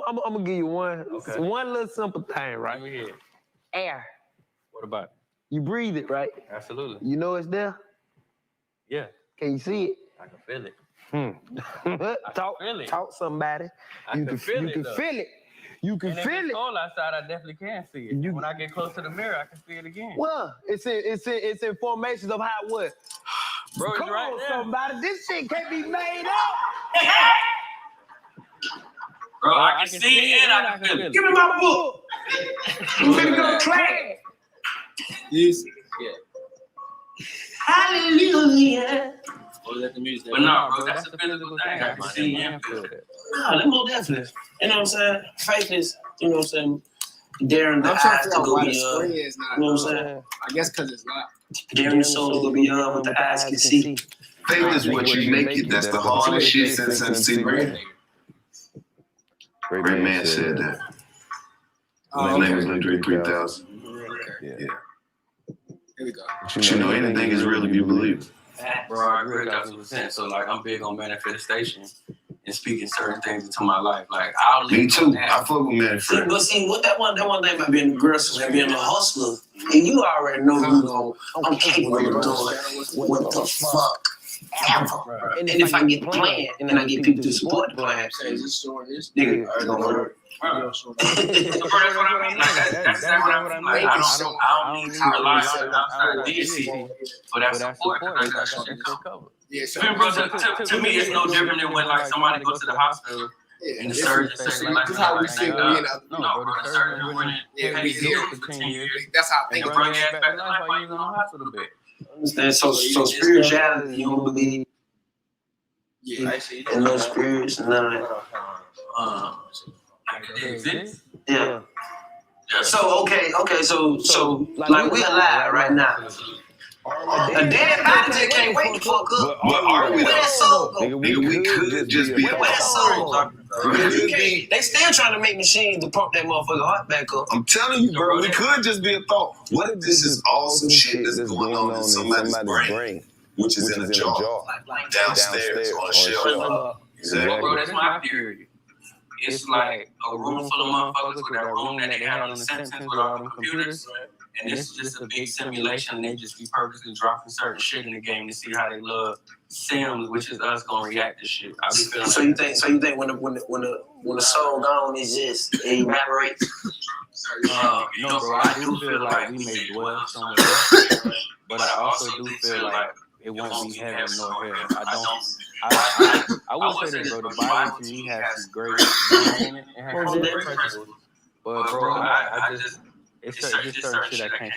I'm gonna give you one little simple thing, right? Let me hear it. Air. What about it? You breathe it, right? Absolutely. You know it's there. Yeah. Can you see it? I can feel it. Talk somebody. You can feel it. You can and feel if it's it. cold outside, I definitely can see it. When I get close to the mirror, I can see it again. Well, it's in formations of how what? Bro, Come it's right on, there. somebody. This shit can't be made up. Bro, I can see it and I can feel it. Give me my book. You finna go to class. Yes. Yeah. Hallelujah. Or let the music. But no, bro, that's a physical thing. I can see and feel it. No, that's more definite. You know what I'm saying? Faith is, you know what I'm saying? Daring the I'm trying eyes to to figure out go why the beyond. screen is not. You know what I'm saying? I guess because it's not. Daring the soul to go beyond what the eyes can see. Faith is what you make it. That's the hardest shit since MC Ren. Great man said that. His name is Andre 3000. Yeah. Here we go. But you know, anything is real if you believe it. Bro, I agree 1,000%. So, like, I'm big on manifestation and speaking certain things into my life. Like, I'll leave. Me too. I fuck with manifestation. But see, what that one thing about being aggressive and being a hustler, and you already know I'm capable of doing what the fuck ever. And if I get the plan and I get people to support the plan, nigga, it's gonna work. That's what I mean. Like, that's what I mean. Like, I don't need to rely on outside DC for that support because I got shit covered. Yeah, so Bro, to me, it's no different than when like somebody goes to the hospital and the surgeon says like, this is how we see no, bro, the surgeon went in paid bills for 10 years that's how I and think bring about your it. ass back to life while you was on the hospital bed. Understand? So spirituality, you don't believe Yeah. in no spirits, none of that. Like they exist. Yeah. So okay, so like we alive right now. A dead body just can't wait to fuck up. But are we Where that soul go? Nigga, we could just be a Where that soul thought. go? They still trying to make machines to pump that motherfucking heart back up. I'm telling you, bro, we could just be a thought. What if this is awesome shit that's going on in somebody's brain, which is in a jar, downstairs on a shelf? Exactly. Bro, that's my theory. It's like a room full of motherfuckers with that room that they had on the Simpsons with all them computers. And it's just a big simulation, and they just be purposely dropping certain shit in the game to see how they love Sims, which is us gonna react to shit. I be feeling So you think when the soul gone, it just it evaporates? No, bro. I do feel like we may dwell somewhere else, but I also do feel like it won't be heaven nor hell. I will say this, bro. The Bible to me has some great things in it. It has some great principles. But bro, I just it's certain shit I can't.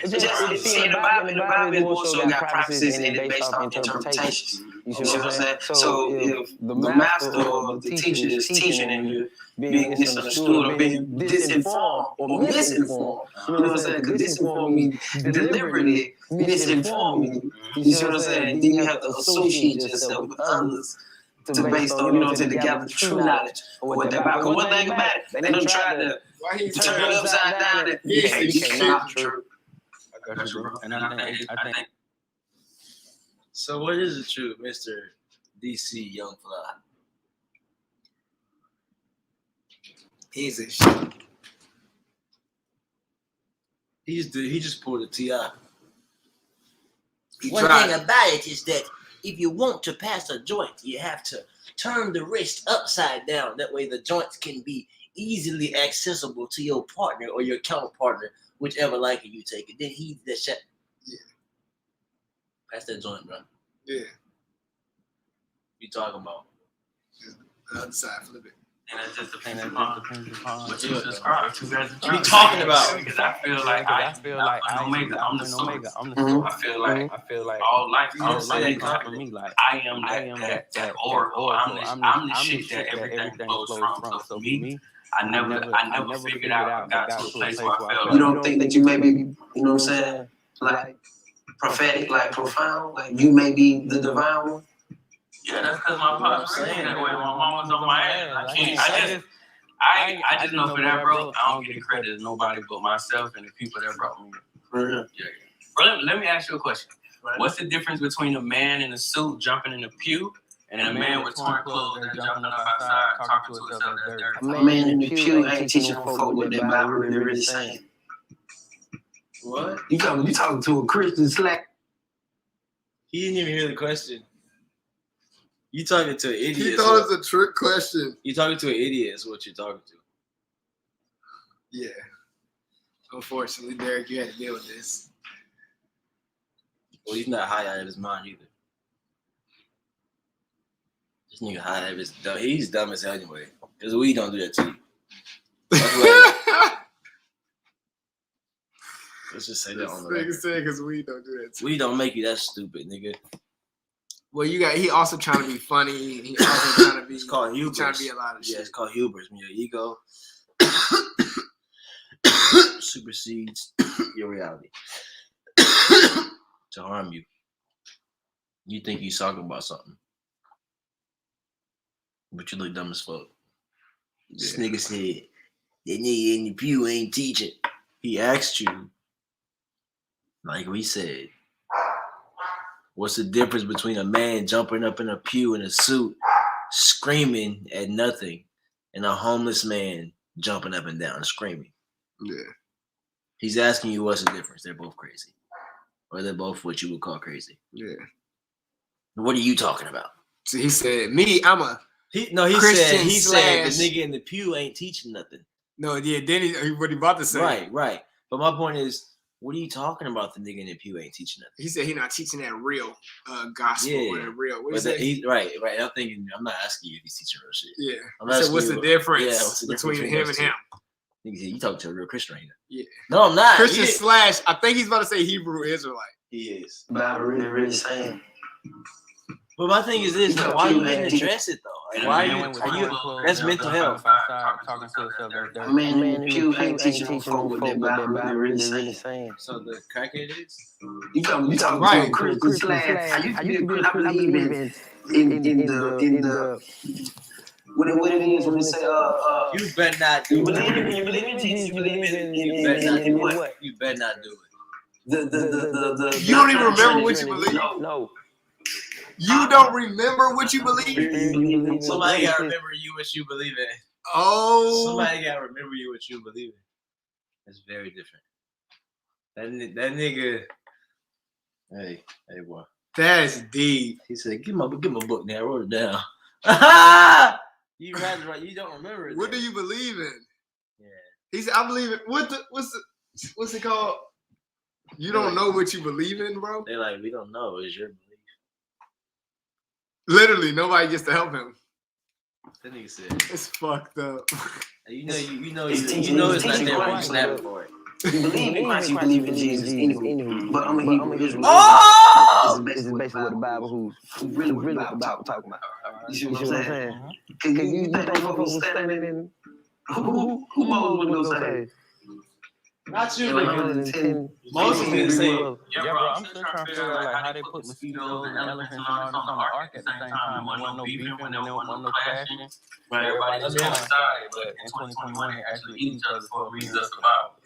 See, in the Bible also got prophecies and it's based on interpretations. You see what I'm saying? So if the master or the teacher is teaching and you're being misunderstood or being disinformed or misinformed, you know what I'm saying? Because disinform means deliberately misinforming you. You see what I'm saying? Then you have to associate yourself with others to based on, to gather true knowledge of what they're about. Because one thing about it, they don't try to turn it upside down and you can't true. I got you, bro. And I think. So what is the truth, Mr. DC Young Fly? He's a shit. He just pulled a T.I. One thing about it is that if you want to pass a joint, you have to turn the wrist upside down. That way the joints can be easily accessible to your partner or your counterpartner, whichever liking you take it. Then he that shit. Yeah. Pass that joint, bro. Yeah. You talking about? The other side, flip it. And it just depends upon what you subscribe to. What are you talking about? Because I feel like I'm Omega. I'm the Omega. I'm the soul. I feel like all life for me. Like I am that oracle. I'm the shit that everything flows from. So for me, I never figured out. I got to a place where I felt. You don't think that you may be, you know what I'm saying, like prophetic, like profound, like you may be the divine one? Yeah, that's because my pops saying that way. My mama's on my ass. I just know for that, bro. I don't give credit to nobody but myself and the people that brought me here. Yeah. Bro, let me ask you a question. What's the difference between a man in a suit jumping in a pew And a man with torn clothes that's jumping up outside, talking to himself as dirty. A man in the pew ain't teaching them folk what that Bible really saying. What? You talking to a Christian slack? He didn't even hear the question. You talking to an idiot. He thought it was a trick question. You talking to an idiot is what you're talking to. Yeah. Unfortunately, Derek, you had to deal with this. Well, he's not high out of his mind either. This nigga high out of his dumb. He's dumb as hell anyway. Because we don't do that to you. That's why. Let's just say that on the Nigga record. said because we don't do that. We don't make you that stupid, nigga. Well, he also trying to be funny. He also trying to be. It's called hubris. Trying to be a lot of shit. Yeah, it's called hubris. When your ego supersedes your reality to harm you. You think you talking about something, but you look dumb as fuck. This nigga said, that nigga in the pew ain't teaching. He asked you, like we said, what's the difference between a man jumping up in a pew in a suit, screaming at nothing, and a homeless man jumping up and down and screaming? Yeah. He's asking you what's the difference. They're both crazy. Or they're both what you would call crazy. Yeah. What are you talking about? So he said, me, I'm a He Christian said the slash- nigga in the pew ain't teaching nothing. no, yeah. Then what he about to say? Right. But my point is, what are you talking about? The nigga in the pew ain't teaching nothing. He said he not teaching that real gospel or that real. What But is it? right. I'm not asking you if he's teaching real shit. Yeah. I'm He said, asking what's you- the difference what's the difference between him those and two? him? Nigga said, you talking to a real Christian right now. Yeah. No, I'm not. Christian He- slash, I think he's about to say Hebrew Israelite. He is. Bible really saying. But my thing is this: why you didn't address it though? Like, why are you? That's mental health. Talking to himself as A dirty. man in the pew ain't teaching them folk what that Bible really saying. So the crackhead is. You talking Right. to a Christian slash? I used to be I believe in the what it is when they say You better not you do it. believe in Jesus, you believe in You better not do what? it. You better not do it. The You don't even remember what you believe? No. You don't remember what you believe? Somebody gotta remember you what you believe in. Oh. Somebody gotta remember you what you believe in. That's very different. That nigga. Hey boy. That's deep. He said, "Give my book now. I wrote it down." You rather right? You don't remember it. What then. do you believe in? Yeah. He said, I believe in what's it called? You don't know what you believe in, bro? They're like, we don't know. It's your belief. Literally, nobody gets to help him. That nigga said, It's fucked up. you know It's it's not teaching there when you Christ, snap but- for it. You believe in Christ, you believe in Jesus anywho. But I'm a Hebrew Israelite. Oh! This is basically what the Bible who's really what the Bible talking about. You see what I'm saying? Cause you think folks was standing in who Moses was gonna say? Not you, In nigga. 110 Moses didn't say it. Yeah, bro, I'm still trying to figure out like how they put mosquitoes and elephants and all this on the ark at the same time. There wasn't no beefing, and there wasn't no clashing. Right. Everybody just coincided, but in 2021 they actually eat each other for a reason of survival.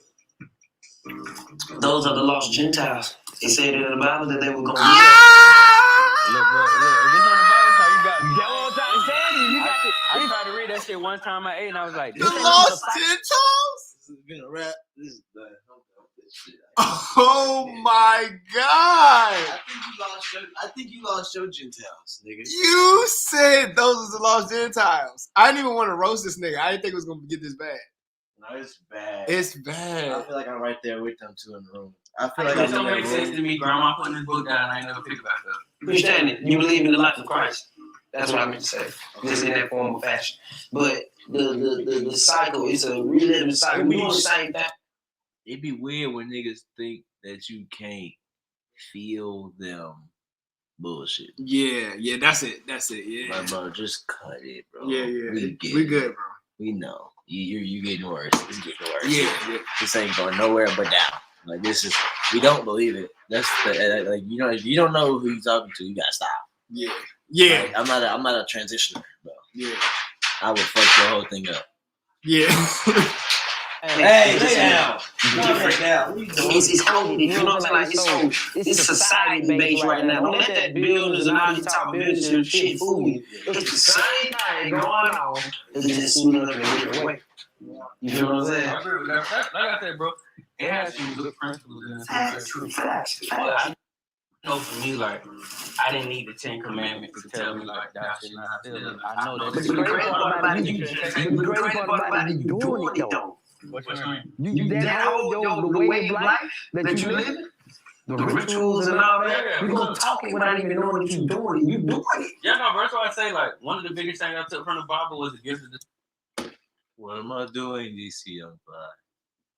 Those are the lost Gentiles. It said in the Bible that they were gonna Look, bro, if it's on the Bible, so you got. That's what I'm trying to tell you. You got to. I tried to read that shit one time at 8, and I was like, The this ain't lost no Gentiles? This is gonna wrap. This is done. This shit. Oh my God. I think you lost your Gentiles, nigga. You said those are the lost Gentiles. I didn't even want to roast this nigga. I didn't think it was going to get this bad. No, it's bad. It's I bad. feel like I'm right there with them two in the room. I feel like It I'm don't in make that sense room. to me, Grandma putting this book down. I ain't never picked back up. Christianity, you believe in the life of Christ. That's what I meant to say. Just in that form of fashion. But the cycle is a reliving cycle. We doing the same thing. It'd be weird when niggas think that you can't feel them bullshit. Yeah, that's it. Yeah. Like, bro, just cut it, bro. Yeah. We get We it. good, bro. We know. You getting worse. It's getting worse. Yeah. This ain't going nowhere but down. Like, this is, we don't believe it. That's the, like, you know, if you don't know who you're talking to, you gotta stop. Yeah. Like, I'm not a transitioner, bro. Yeah. I would fuck your whole thing up. Yeah. Hey, lay down. Lay down. What you doing? It's coded, you know what I'm saying? Like, it's society based right now. Don't let that buildings and all these top buildings and shit fool you. It's the same thing going on. It's just suited up in a different way. You feel what I'm saying? I agree with that. Like I said, bro, it has some good principles in it. Facts. I know for me, like, I didn't need the 10 Commandments to tell me, like, that shit not still. I know that. But the great part about it, you doing it though. What you mean? You that whole the way of life that you live, the rituals and all that. You gonna talk it without even knowing that you doing it. You doing it. Yeah, no, bro. That's why I say, like, one of the biggest things I took from the Bible was the gift of the. What am I doing, DC Young Fly?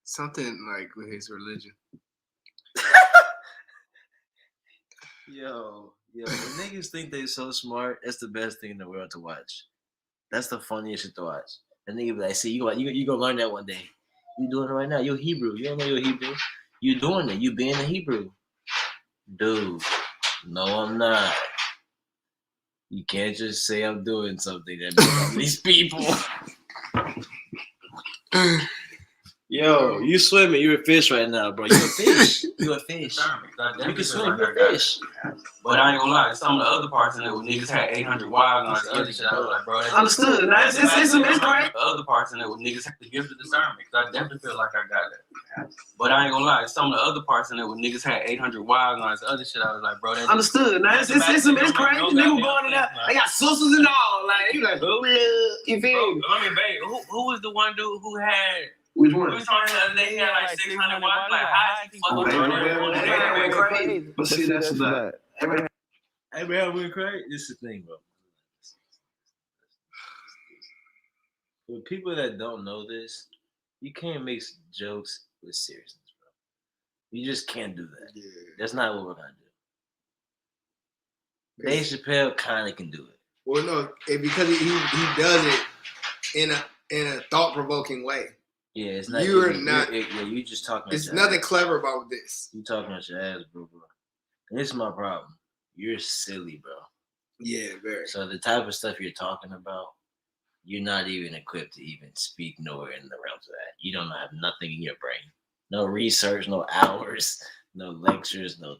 Something like with his religion. Yo, when niggas think they so smart, that's the best thing in the world to watch. That's the funniest shit to watch. And nigga be like, see, you gonna learn that one day. You doing it right now. You're Hebrew. You don't know you're Hebrew. You doing it. You being a Hebrew. Dude, no, I'm not. You can't just say I'm doing something that makes these people. Yo, you swimming. You're a fish right now, bro. You're a fish. You're a fish. You can swim. You're a fish. But I ain't gonna lie, some of the other parts in it where niggas had 800 wives and all this other shit, I was like, bro, that's Understood. It's great. the other parts in it where niggas had the gift of discernment, because I definitely feel like I got that. But I ain't gonna lie, some of the other parts in it where niggas had 800 wives and all this other shit, I was like, bro, that's Understood. It's crazy. Nigga going in there. They got sisters and all. Like, you like, you feel me? I mean, babe, who was the one dude who had... Which one? We was talking the other day, he had like 600 wives, like, how is he fucking Crazy. But see, that's not. Abraham went crazy. This is the thing, bro. For people that don't know this, you can't mix jokes with seriousness, bro. You just can't do that. Yeah. That's not what we're gonna do. Dave Chappelle kind of can do it. Well, no, because he does it in a thought provoking way. Yeah, it's not. You're not. You just talking. It's nothing clever about this. You talking about your ass, bro. And this is my problem. You're silly, bro. Yeah, very. So the type of stuff you're talking about, you're not even equipped to even speak nowhere in the realms of that. You don't have nothing in your brain. No research, no hours, no lectures, no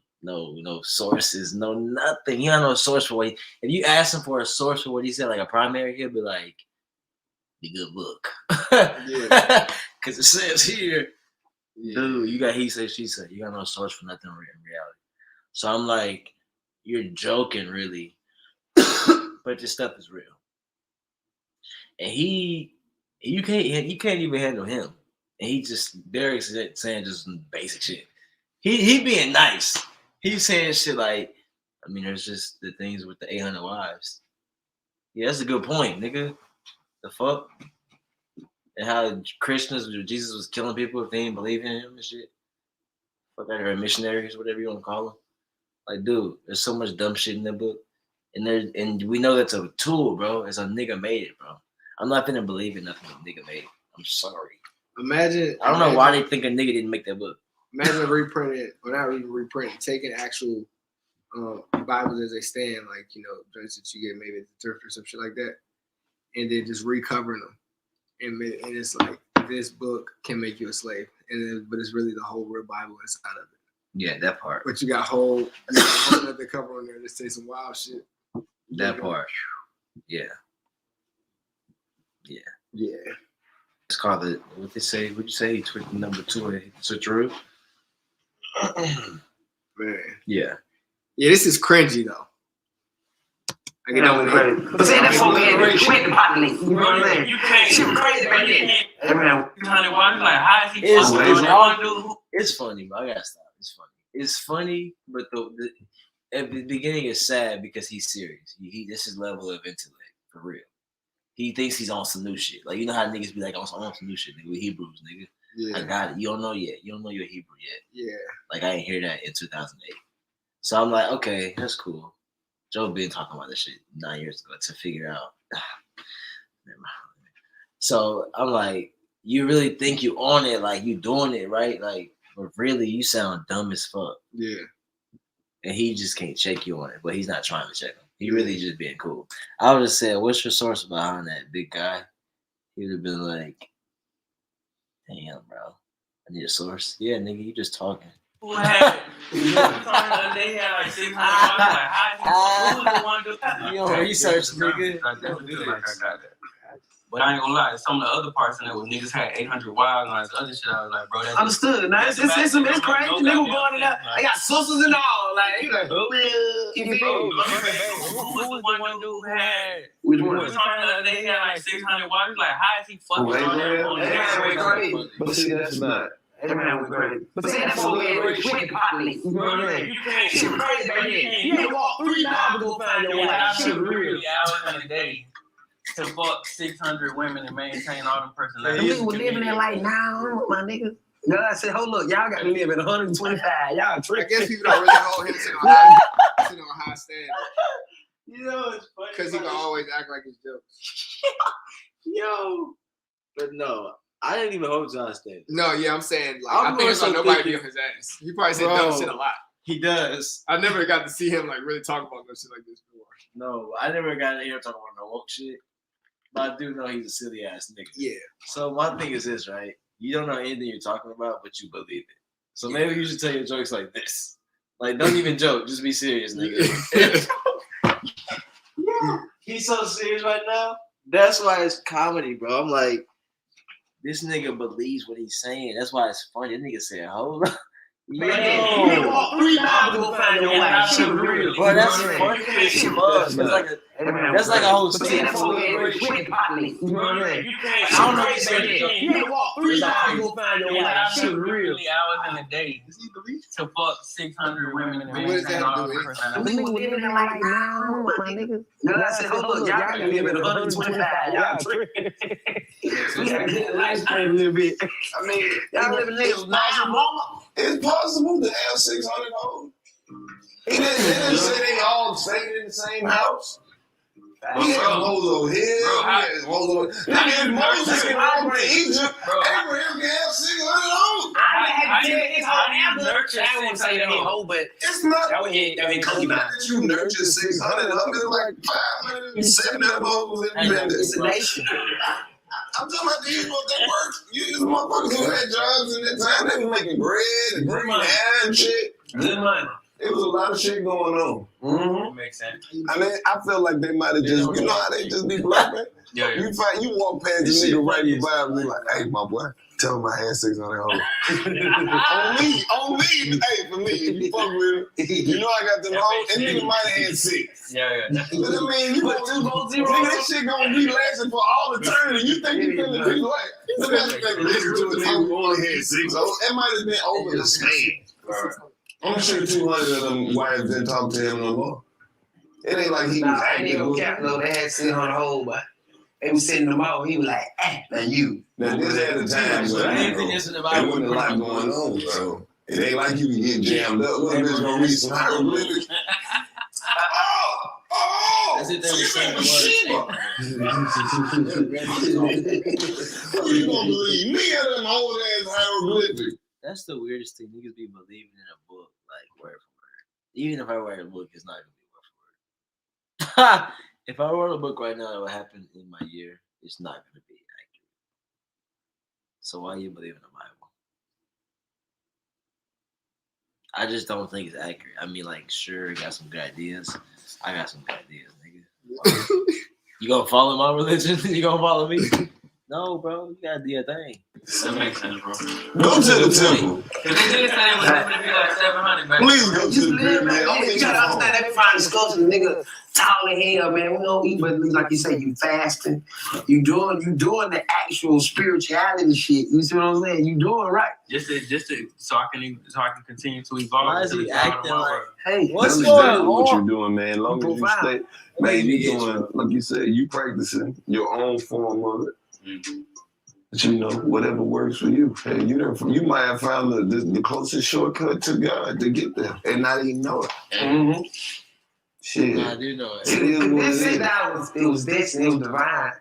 sources, no nothing. You don't know a source for what if you ask him for a source for what he said, like a primary, he'll be like, the good book. Yeah. Because it says here, Yeah. dude, you got he said, she said. You got no source for nothing in reality. So I'm like, you're joking, really. But this stuff is real. And you can't even handle him. And he just, Derek's saying just basic shit. He being nice. He's saying shit like, I mean, there's just the things with the 800 wives. Yeah, that's a good point, nigga. The fuck? And how Christians, Jesus was killing people if they didn't believe in him and shit. Fuck out of here, missionaries, whatever you want to call them. Like, dude, there's so much dumb shit in that book. And we know that's a tool, bro. It's a nigga made it, bro. I'm not gonna believe in nothing a nigga made it. I'm sorry. Imagine. I don't know why they think a nigga didn't make that book. Imagine reprinting, or not even reprinting, taking actual Bibles as they stand, like, you know, for instance, you get maybe at the thrift or some shit like that, and then just recovering them. And it's like, this book can make you a slave, but it's really the whole real Bible inside of it. Yeah, that part. But you got whole other cover on there that say some wild shit. That part. Yeah. It's called the, what they say, what'd you say? He tweeted number 2 switcheroo. Man. Yeah. Yeah, this is cringy though. I get over it. But say that for me, quit the potty. You know what I'm saying? You can't. Shit crazy back then. Like, how is he fucking It's funny, bro. I gotta stop. It's funny. It's funny, but the at the beginning it's sad because he's serious. This is level of intellect for real. He thinks he's on some new shit. Like, you know how niggas be like, on some new shit, nigga. We Hebrews, nigga. Yeah. I got it. You don't know yet. You don't know you're Hebrew yet. Yeah. Like, I didn't hear that in 2008. So I'm like, okay, that's cool. Joe been talking about this shit 9 years ago to figure out. So I'm like, you really think you on it, like you doing it, right? Like, but really, you sound dumb as fuck. Yeah. And he just can't check you on it, but he's not trying to check him. He really just being cool. I would have said, what's your source behind that, big guy? He would have been like, Damn, bro. I need a source. Yeah, nigga, you just talking. Who had? They had like 600. Like, who was the one dude? You don't research, nigga. Don't do that. But I ain't gonna lie, some of the other parts in there was niggas had 800 wives and all this other shit. I was like, bro, that's Understood. Now it's crazy. Nigga going in there. I got sisters and all. Like, you like, who was the one dude who had? Which one? They had like 600 wives. Like, how is he fucking all that? But see, that's not. Abraham went crazy. But see, that's what we're quick partly. You can't. Shit crazy, baby. You had to walk 3 miles to go find your wife. Shit real. Hours in a day to fuck 600 women and maintain all them personalities. Niggas was living there like now, my nigga. No, I said, hold up, y'all got to live at 125. Y'all I trick. guess people don't really hold him to a high standard. You know, it's funny. Because he can always act like it's jokes. Yo. But no, I didn't even hold John standard. No, yeah, I'm saying, like, I think it's like nobody be on his ass. He probably said dumb shit a lot. He does. I never got to see him, like, really talk about no shit like this before. No, I never got in here talking about no woke shit. But I do know he's a silly ass nigga. Yeah. So my thing is this, right? You don't know anything you're talking about, but you believe it. So maybe you should tell your jokes like this. Like, don't even joke. Just be serious, nigga. Yeah. He's so serious right now. That's why it's comedy, bro. I'm like, this nigga believes what he's saying. That's why it's funny. This nigga said, hold on. You had to walk 3 miles to go find your wife. Shit real. Boy, that's funny as fuck. That's like a whole scene. That's what we're quick partly. You can't. I don't know what you said. You had to walk 3 miles to go find your wife. Shit real. 3 hours in a day to fuck 600 women and What does that maintain all do? them personalities. Niggas was living there like now, my nigga. No, I said, hold up, y'all got to live at 125. Y'all trick. We got to get life a little bit. I mean, Y'all living niggas nice and mama. it's possible to have 600 hoes. He didn't say they all stayed in the same house. He had hoes over here. He had hoes over there. Moses can walk to Egypt. Abraham can have 600 hoes. I had to tell you, it's on nurture. I wouldn't say that whole, but It's not. that was it. It's not that you nurture 600 of them. Like 570 hoes in the It's a nation. I'm talking about these folks that work. These motherfuckers who had jobs in that time, they were making bread and green hair and shit. Good money. It was a lot of shit going on. It makes sense. I mean, I feel like they might have just, you know how they just be bluffing? Yeah. You walk past the nigga right by and be like, hey, my boy, tell him I had 600 hoes. on me, hey, for me, if you fuck with him, you know I got them hoes, and nigga might have had 6. Yeah. But I mean, you put 2 votes, nigga, that shit gonna be lasting for all eternity. You think you finna be like, you listen to it, you only had 6 hoes. It might have been over the span. I'm sure 200 of them wives didn't talk to him no more. It ain't like he was I ain't even acting. cap, no, they had sitting on the hole, but they was sitting them out. He was like, and you. Now, this at a time where there wasn't a lot going on, so it ain't like you can get jammed up. Little bitch gonna read some hieroglyphics. That's it, they were saying You gonna believe me at them old ass hieroglyphics? That's the weirdest thing. Niggas be believing in a book, like word for word. Even if I write a book, it's not gonna be word for word. If I wrote a book right now that would happen in my year, it's not gonna be accurate. So why you believe in the Bible? I just don't think it's accurate. I mean, like, sure, got some good ideas. I got some good ideas, nigga. You gonna follow my religion? You gonna follow me? No, bro, you gotta do your thing. That makes sense, bro. Go to the temple. Because they did say it was going to be like 700 back. Please go to the pyramid. You gotta understand that we find the sculpture, nigga, tall as hell, man. We don't eat, but like you say, you fasting. You doing the actual spirituality shit. You see what I'm saying? You doing right. Just to so I can continue to evolve. Why is he acting like? Hey, What's That's going exactly what on? you're doing, man. As long as you stay, man, you doing, like you said, you practicing your own form of it. Mm-hmm. But you know, whatever works for you. Hey, you might have found the closest shortcut to God to get there and not even know it. Mm-hmm. Shit. Nah, I do know it. It is what it is. It was destiny, it was divine.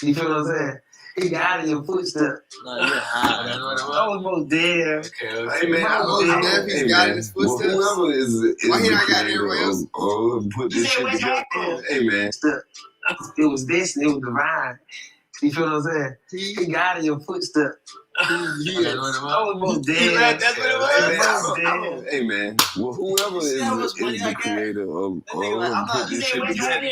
You feel what I'm saying? He got in your footsteps. Nah, you're high. That's what it was. I was almost there. Hey man, I was Damn, he's got in his footsteps. Whoever is Why he not got the everywhere else? or put this shit together. Hey man, It was destiny, it was divine. You feel what I'm saying? He got in your footsteps. Yeah, Almost That's dead. what it was. Hey man, well, whoever is the creator of put this shit together,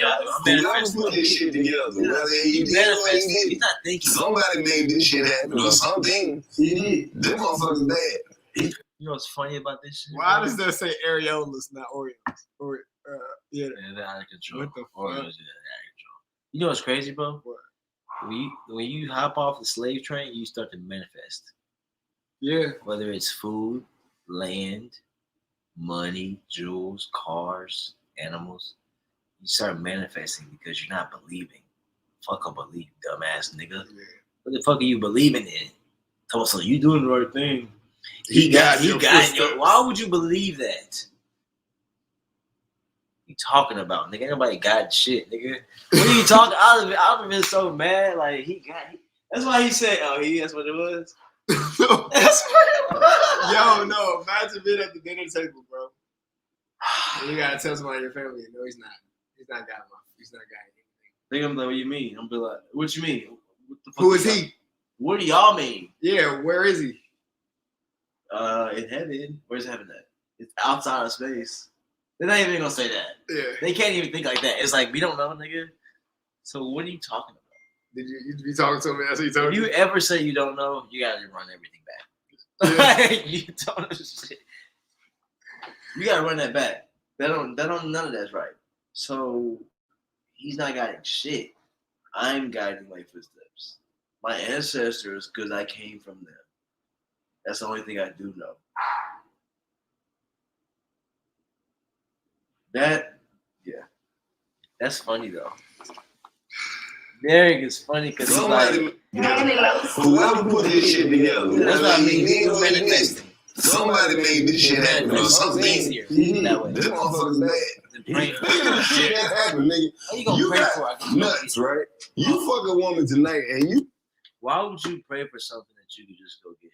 whoever put this shit together, whether he did or he He's didn't, not thinking. somebody made this shit happen or something. Them motherfuckers bad. You know what's funny about this shit? Why bro? does that say areolas, not Oreos? Or yeah. Yeah, they're out of control. What the fuck? Oreos are out of control. You know what's crazy, bro? What? When you hop off the slave train, you start to manifest. Yeah. Whether it's food, land, money, jewels, cars, animals, you start manifesting because you're not believing. Fuck a belief, dumbass nigga. Yeah. What the fuck are you believing in? So you doing the right thing. He got your your. footsteps. Why would you believe that? You talking about, nigga? Ain't nobody got shit, nigga. What are you talking? I've been so mad. Like that's why he said, "Oh, that's what it was." That's what it was. Yo, no, imagine being at the dinner table, bro. And you gotta tell somebody in your family, no, he's not. He's not got anything. Nigga, I'm like, what you mean? I'm be like, what you mean? What the fuck Who is he? What do y'all mean? Yeah, where is he? In heaven. Where's heaven at? It's outside of space. They're not even gonna say that. Yeah. They can't even think like that. It's like we don't know, nigga. So what are you talking about? Did you be talking to him? That's what he told If you you. ever say you don't know, you gotta run everything back. You don't know shit. You gotta run that back. None of that's right. So he's not guiding shit. I'm guiding my footsteps. My ancestors, because I came from them. That's the only thing I do know. That's funny though. Derek is funny because he's like, Whoever put this shit together, that's what I mean. he did or he Manifesting. didn't, somebody made this shit happen or something. Easier that way. Them motherfuckers bad. Pray for This shit it. happen, nigga. How you gonna You pray got for it? nuts, right? You fuck a woman tonight and you Why would you pray for something that you could just go get?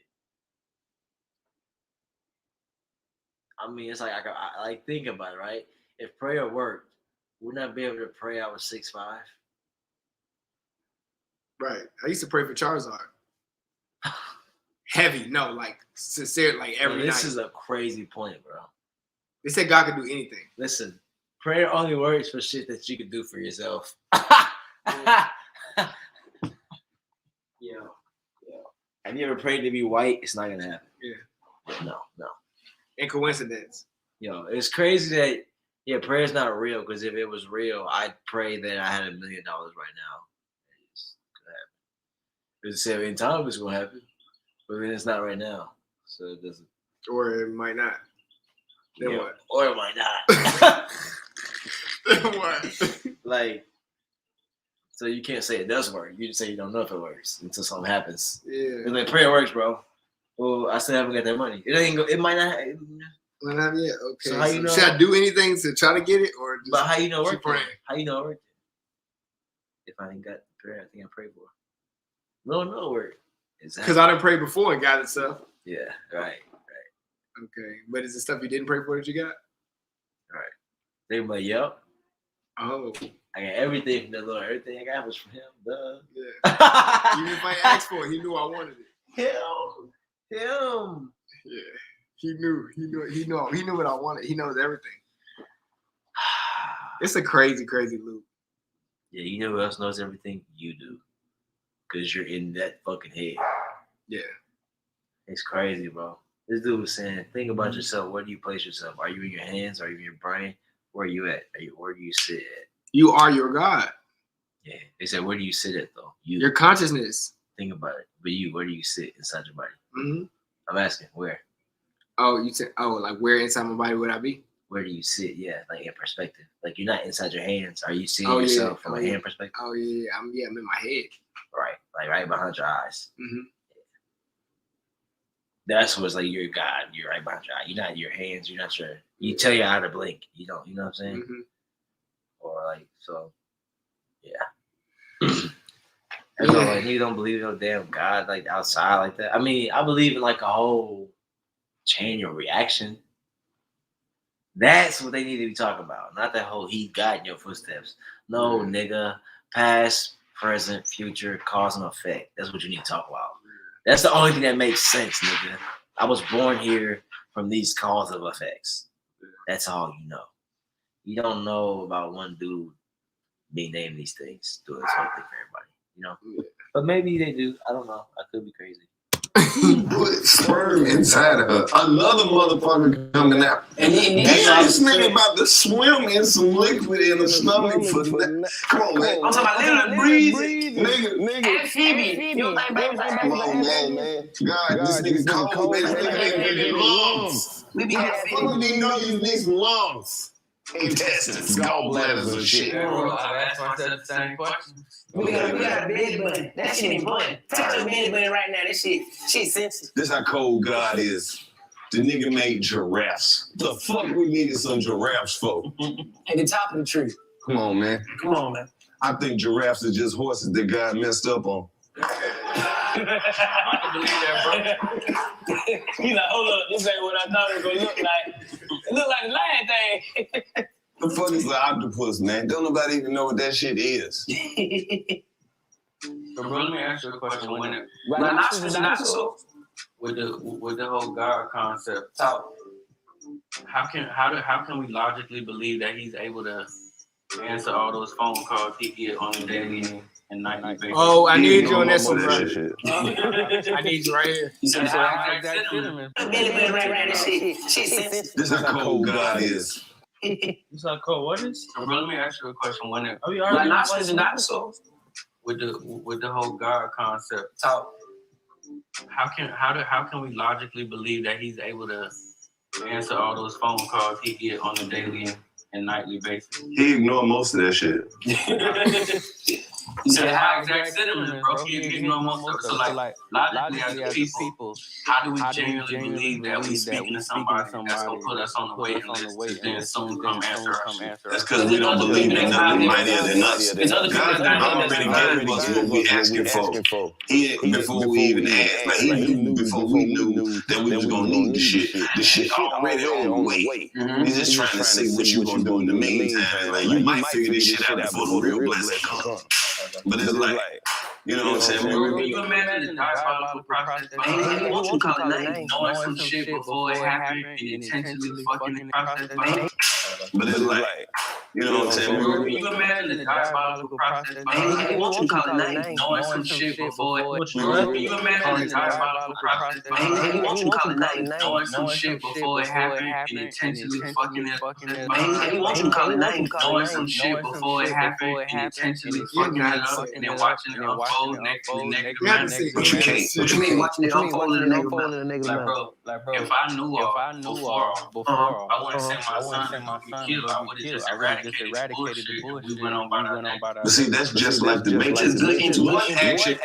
I mean, it's like I like think about it, right? If prayer worked, wouldn't I be able to pray I was 6'5"? Right. I used to pray for Charizard. Heavy, no, like sincere, like every night. This is a crazy point, bro. They said God could do anything. Listen, prayer only works for shit that you can do for yourself. Yo. Have you ever prayed to be white? It's not gonna happen. Yeah. No. And coincidence. Yo, it's crazy that prayer's not real, because if it was real, I'd pray that I had $1 million right now. It's gonna happen. Because 7 times it's gonna happen, but then it's not right now, so it doesn't. Or it might not. Then Yeah, what? or it might not. Then what? Like, so you can't say it does work. You just say you don't know if it works until something happens. Yeah. It's like prayer works, bro. Well, I still haven't got that money. It ain't go. It might not. Well, not yet. Okay. So how you know? Should I do anything to try to get it, or just But how you know it keep worked? praying? How you know it worked? If I ain't got the prayer, I think I prayed for. No, it worked. Exactly. Because I didn't pray before and got it stuff. Yeah. Right. Okay, but is it stuff you didn't pray for that you got? They were like, "Yep, Oh, I got everything from the Lord. Everything I got was from Him." Duh. yeah. Even if I asked for it, he knew I wanted it. Him. Yeah, he knew what I wanted. He knows everything. It's a crazy loop. Yeah, you know who else knows everything? You do. Because you're in that fucking head. Yeah. It's crazy, bro. This dude was saying, think about yourself. Where do you place yourself? Are you in your hands? Are you in your brain? Where are you at? Where do you sit at? You are your God. Yeah. They said, where do you sit at, though? You. Your consciousness. Think about it. But you, where do you sit inside your body? Mm-hmm. I'm asking, where? Oh, you said, like where inside my body would I be? Where do you sit? Yeah, like in perspective. Like you're not inside your hands. Are you seeing Oh, yeah. yourself from Oh, a yeah. hand perspective? Oh yeah, I'm in my head. Right. Like right behind your eyes. Mm-hmm. That's what's like you're God. You're right behind your eye. You're not your hands. You're not your. You tell your eye to blink. You don't. You know what I'm saying? Mm-hmm. Or like so. Yeah. And so like you don't believe in no damn God like outside like that. I mean, I believe in like a whole chain of reaction. That's what they need to be talking about. Not that whole he guiding your footsteps. No, nigga. Past, present, future, cause and effect. That's what you need to talk about. That's the only thing that makes sense, nigga. I was born here from these cause of effects. That's all you know. You don't know about one dude being named these things, doing this whole thing for everybody. You know? But maybe they do. I don't know. I could be crazy. He put sperm inside of her. Another motherfucker coming out. And then this nigga about to swim in some liquid in the stomach for that. Come on, man. I'm talking about literally breathing. Nigga. Amphibian. You don't think babies ain't Come on, man. God, this nigga cold, man. This nigga lungs. We be What do you know you need lungs? Intestines, gallbladders and shit. I asked myself the same question. We got a belly button. That shit ain't button. Touch your belly button right now. That shit sensitive. This how cold God is. The nigga made giraffes. The fuck we needed some giraffes for? At the top of the tree. Come on, man. I think giraffes are just horses that God messed up on. I can believe that, bro. He's like, hold up, this ain't what I thought it was gonna look like. It look like the lion thing. The fuck is the octopus, man? Don't nobody even know what that shit is. So, bro, let me ask you a question. With the whole God concept, how can we logically believe that he's able to answer all those phone calls he get on a daily and nightly basis? Oh, I need you on this one, bro. I need you right here. So how exact cinnamon? This how cold God is. It's not cold. What is? So, bro, let me ask you a question. With the whole God concept, how can we logically believe that he's able to answer all those phone calls he get on a daily and nightly basis? He ignored most of that shit. You said how exact cinnamon, bro. He ignore most of it. So, like, logically as people, how do we genuinely believe that we speaking to somebody that's gonna put us on the waiting list to then soon come answer us? That's because we don't believe that nothing mightier than us. God already gave us what we asking for. Before we even asked. Like, he knew before we knew that we was gonna need the shit. The shit already on the way. He's just trying to see what you gonna do in the meantime. Like, you might figure this shit out before the real blessing comes. But it's like, you know what I'm saying? You imagine the diabolical process behind it. What you call it? Knowing some shit before it happened and intentionally fucking the process behind it. But it's like, you know what I'm saying? You imagine the diabolical process behind it. What you call it? Knowing some shit before it. You imagine the diabolical process behind it. What you call it? Knowing some shit before it happened and intentionally fucking it. What you call it? Knowing some shit before it happened and intentionally fucking it up and then watching it unfold next to negative. But you can't. What you mean watching it unfold in a negative? Like, bro, if I knew all before, I wouldn't send my son to kill. I would have just eradicated the bullshit. We went on by that. But see, that's just like the Matrix. One action.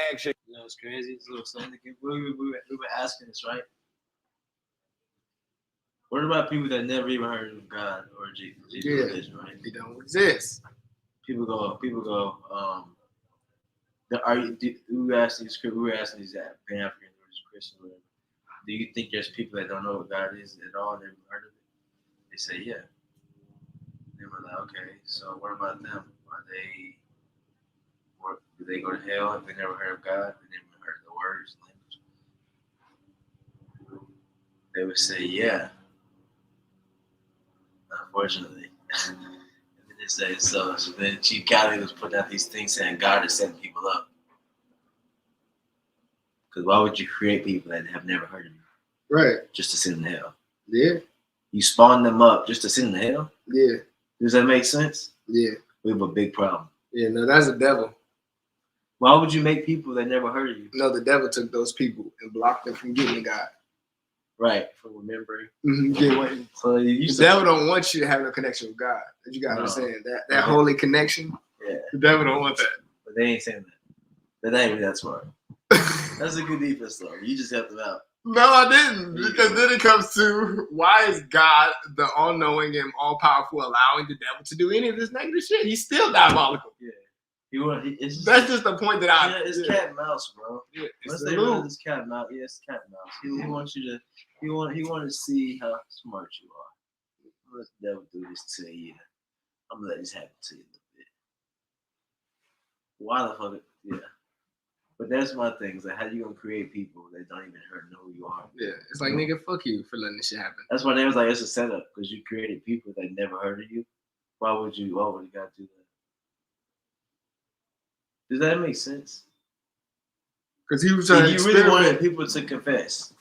You know, it's crazy. So something we were asking this, right? What about people that never even heard of God or Jesus? Religion, right? They don't exist. People go. We were asking these Pan Africans or Christians, whatever. Do you think there's people that don't know what God is at all? Never heard of it? They say, yeah. They were like, okay, so what about them? Do they go to hell if they never heard of God? They never heard the words, language? They would say, yeah. Unfortunately. They say so. So then Chief Cali was putting out these things saying God is setting people up. Because why would you create people that have never heard of you? Right. Just to send them to hell. Yeah. You spawn them up just to send them to hell? Yeah. Does that make sense? Yeah. We have a big problem. Yeah, no, that's the devil. Why would you make people that never heard of you? No, the devil took those people and blocked them from getting to God. Right, from remembering. Mm-hmm. So the devil don't want you to have no connection with God. You gotta understand that holy connection. Yeah. The devil don't want that. But they ain't saying that. They ain't even that smart. That's a good defense, though. You just helped them out. No, I didn't. Because then it comes to why is God, the all-knowing and all-powerful, allowing the devil to do any of this negative shit? He's still diabolical. Yeah. That's just the point that it's cat and mouse, bro. Yeah, Let's say it's cat and mouse. Yeah, it's cat and mouse. He wants you to. He want to see how smart you are. Let the devil do this to you. I'm gonna let this happen to you a little bit. Why the fuck? Yeah. But that's my thing. Is like, how you gonna create people that don't even know who you are? Yeah, it's like nigga, fuck you for letting this shit happen. That's why they was like, it's a setup because you created people that never heard of you. Why would you gotta do that? Does that make sense? Because he was trying to If you really wanted people to confess,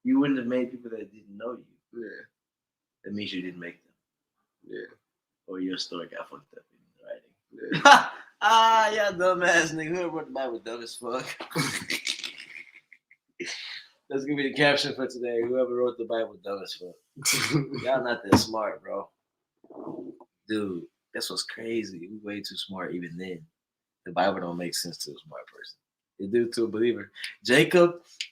you wouldn't have made people that didn't know you. Yeah. That means you didn't make them. Yeah. Or your story got fucked up in the writing. Yeah. Yeah, dumbass nigga. Whoever wrote the Bible dumb as fuck. That's gonna be the caption for today. Whoever wrote the Bible dumb as fuck. Y'all not that smart, bro. Dude, that's what's crazy. We way too smart even then. The Bible don't make sense to a smart person. It do to a believer.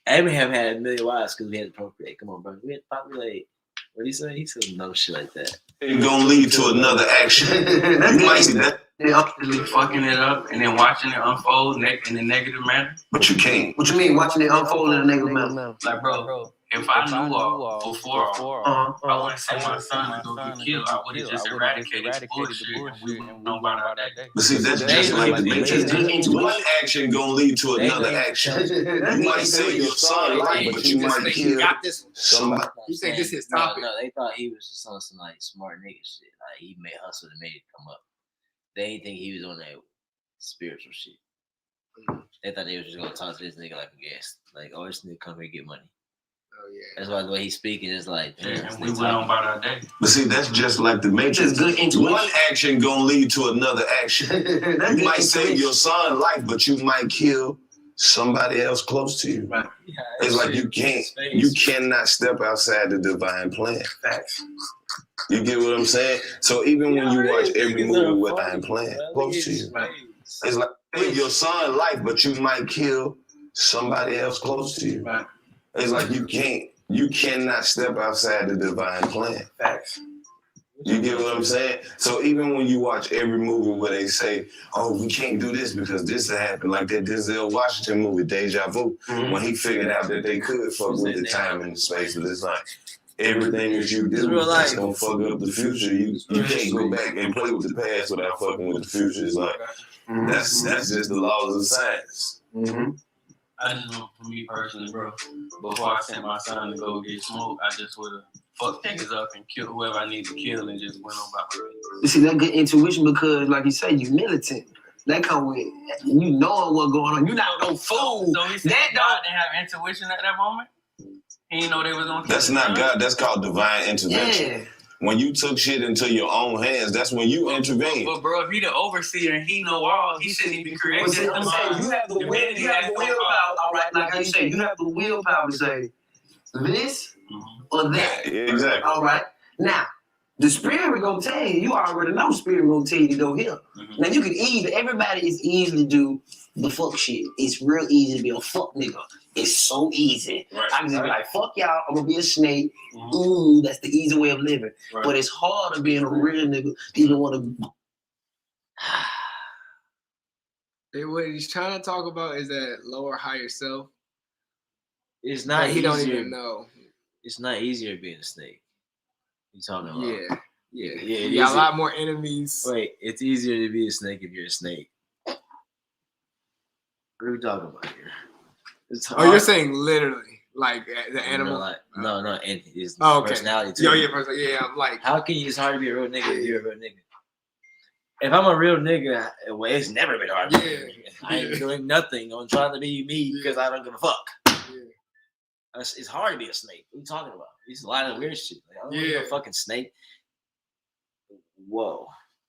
Abraham had a million wives because we had to procreate. Come on, bro. We had to populate. What did he say? He said no shit like that. It's gonna lead to another action. You might see that, Fucking it up and then watching it unfold in a negative manner. but you can't. What you mean watching it unfold in a negative manner? Like, bro, if I knew all before, I wouldn't say my son to go get killed. I would have just eradicated the bullshit and we wouldn't know about all that day. But see, that's just like the Matrix. One action gonna lead to another action. You might save your son life, but you might kill somebody. You think this is topic? No, they thought he was just on some like smart nigga shit. Like he made hustle and made it come up. They didn't think he was on that spiritual shit. They thought they was just gonna talk to this nigga like a guest. Like, oh, this nigga come here and get money. Oh yeah. That's why the way he's speaking is like, And we went on about our day. But see, that's just like the Matrix. One action gonna lead to another action. You might save your son's life, but you might kill somebody else close to you. Right. It's like you cannot step outside the divine plan. You get what I'm saying? So even when you watch every movie with divine plan close to you, it's like save your son's life, but you might kill somebody else close to you. Right. It's like you cannot step outside the divine plan. You get what I'm saying? So even when you watch every movie where they say, oh, we can't do this because this happened, like that Denzel Washington movie, Deja Vu, when he figured out that they could fuck with the time and the space of this life. Everything that you do is gonna fuck up the future. You can't go back and play with the past without fucking with the future. It's like that's just the laws of science. I just know for me personally, bro, before I sent my son to go get smoked, I just would have fucked niggas up and killed whoever I need to kill and just went on about my business. You see, that good intuition because, like you say, you militant. That come with you knowing what's going on. You're not no fool. So he said God didn't have intuition at that moment? He didn't know they was on. That's not God. That's called divine intervention. Yeah. When you took shit into your own hands, that's when you intervene. But bro, if he the overseer and he know all, he shouldn't even create this. You have the willpower. All right, like I say, you have the willpower to say this or that. Yeah, exactly. All right. Now, the spirit gonna tell you. You already know spirit gonna tell you to go here. Now you can everybody is easy to do the fuck shit. It's real easy to be a fuck nigga. It's so easy. Right. I can just be like, fuck y'all, I'm gonna be a snake. Ooh, that's the easy way of living. Right. But it's harder being a real nigga. You don't wanna What he's trying to talk about is that lower higher self. it's not Like, he easier. don't even know. It's not easier being a snake. You talking about? Yeah. Yeah, You got a lot more enemies. Wait, it's easier to be a snake if you're a snake. What are we talking about here? It's Oh, you're saying literally, like the animal. No, and his Okay. personality too. Yeah, I'm like, How can you? It's hard to be a real nigga if you're a real nigga. If I'm a real nigga, well, it's never been hard. I ain't doing nothing. I'm trying to be me because I don't give a fuck. It's hard to be a snake. What are you talking about? It's a lot of weird shit. Like, I don't want to be a fucking snake. Whoa.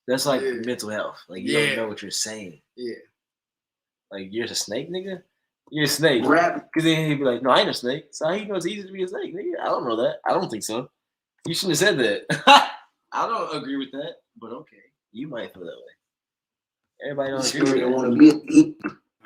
That's like mental health. Like, you don't know what you're saying. Yeah. Like, you're a snake, nigga? You're a snake. rap. Because then he'd be like, no, I ain't a snake. So how you know it's easy to be a snake, nigga? I don't know that. I don't think so. You shouldn't have said that. I don't agree with that, but okay. You might feel that way. Everybody don't agree with Spirit that. wanna be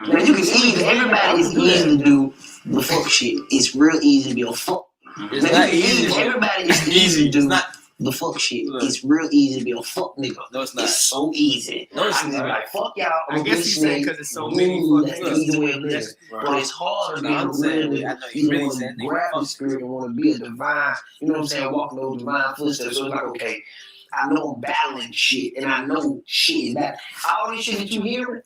now you can see everybody is easy to do the fuck shit. It's real easy to be a fuck. It's not easy. Everybody is easy to do not. the fuck shit. Look. It's real easy to be a fuck nigga. No, it's not. It's so easy. No, it's I can just be not. like, fuck y'all. I guess he's saying because it's so many That's fucking the easy way of living. Right. But it's hard to be a I'm real saying that. I nigga. know You you really want saying to that. grab the spirit and want to be a divine, you know what I'm saying, walk those divine footsteps. So it's like, okay, I know I'm battling shit and I know shit is that. All this shit that you hearing,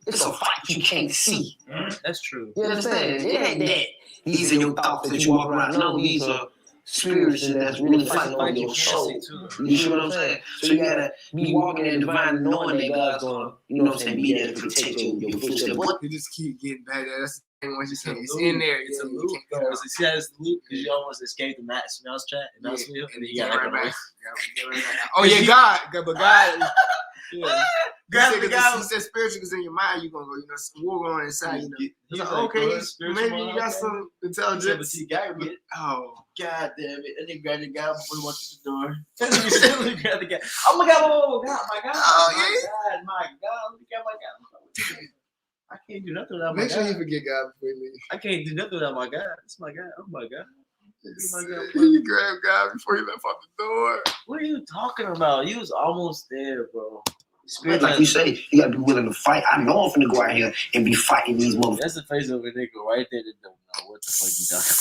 It's a fight you can't see. That's true. You understand? It ain't that. These are your thoughts that you walk around. No, these are spirits that's really fighting over your soul. You see what I'm saying? So you gotta be walking in divine, knowing that God's gonna, you know what I'm saying, be there to protect your footsteps. What? You just keep getting back there. That's the thing. Once you say it's in there, It's a you loop, can't bro. get out. See how it's the loop because you almost escaped the mouse trap, and mouse wheel, and then you got right right back. Yeah, right back. Oh yeah, God, but God. Yeah. God, He the guy said spiritual is in your mind. You gonna go, you know, some war going inside. You know, He's like, like, okay, bro, spiritual maybe you mind, got okay. some But intelligence. see, God, Oh, God damn it! And they grabbed the guy before he walked through the door. He grabbed the guy. Oh my God! Oh God! My God! Oh, my yeah. God! My God! Look at my God! I can't do nothing without my make sure you God. forget God before you leave. I can't do nothing without my God. It's my God. Oh my God! Oh my God! You grab God before you left out the door. What are you talking about? You was almost there, bro. Like you say, you gotta be willing to fight. I know I'm finna go out here and be fighting these motherfuckers. That's the face of a nigga right there that don't know what the fuck you talking about.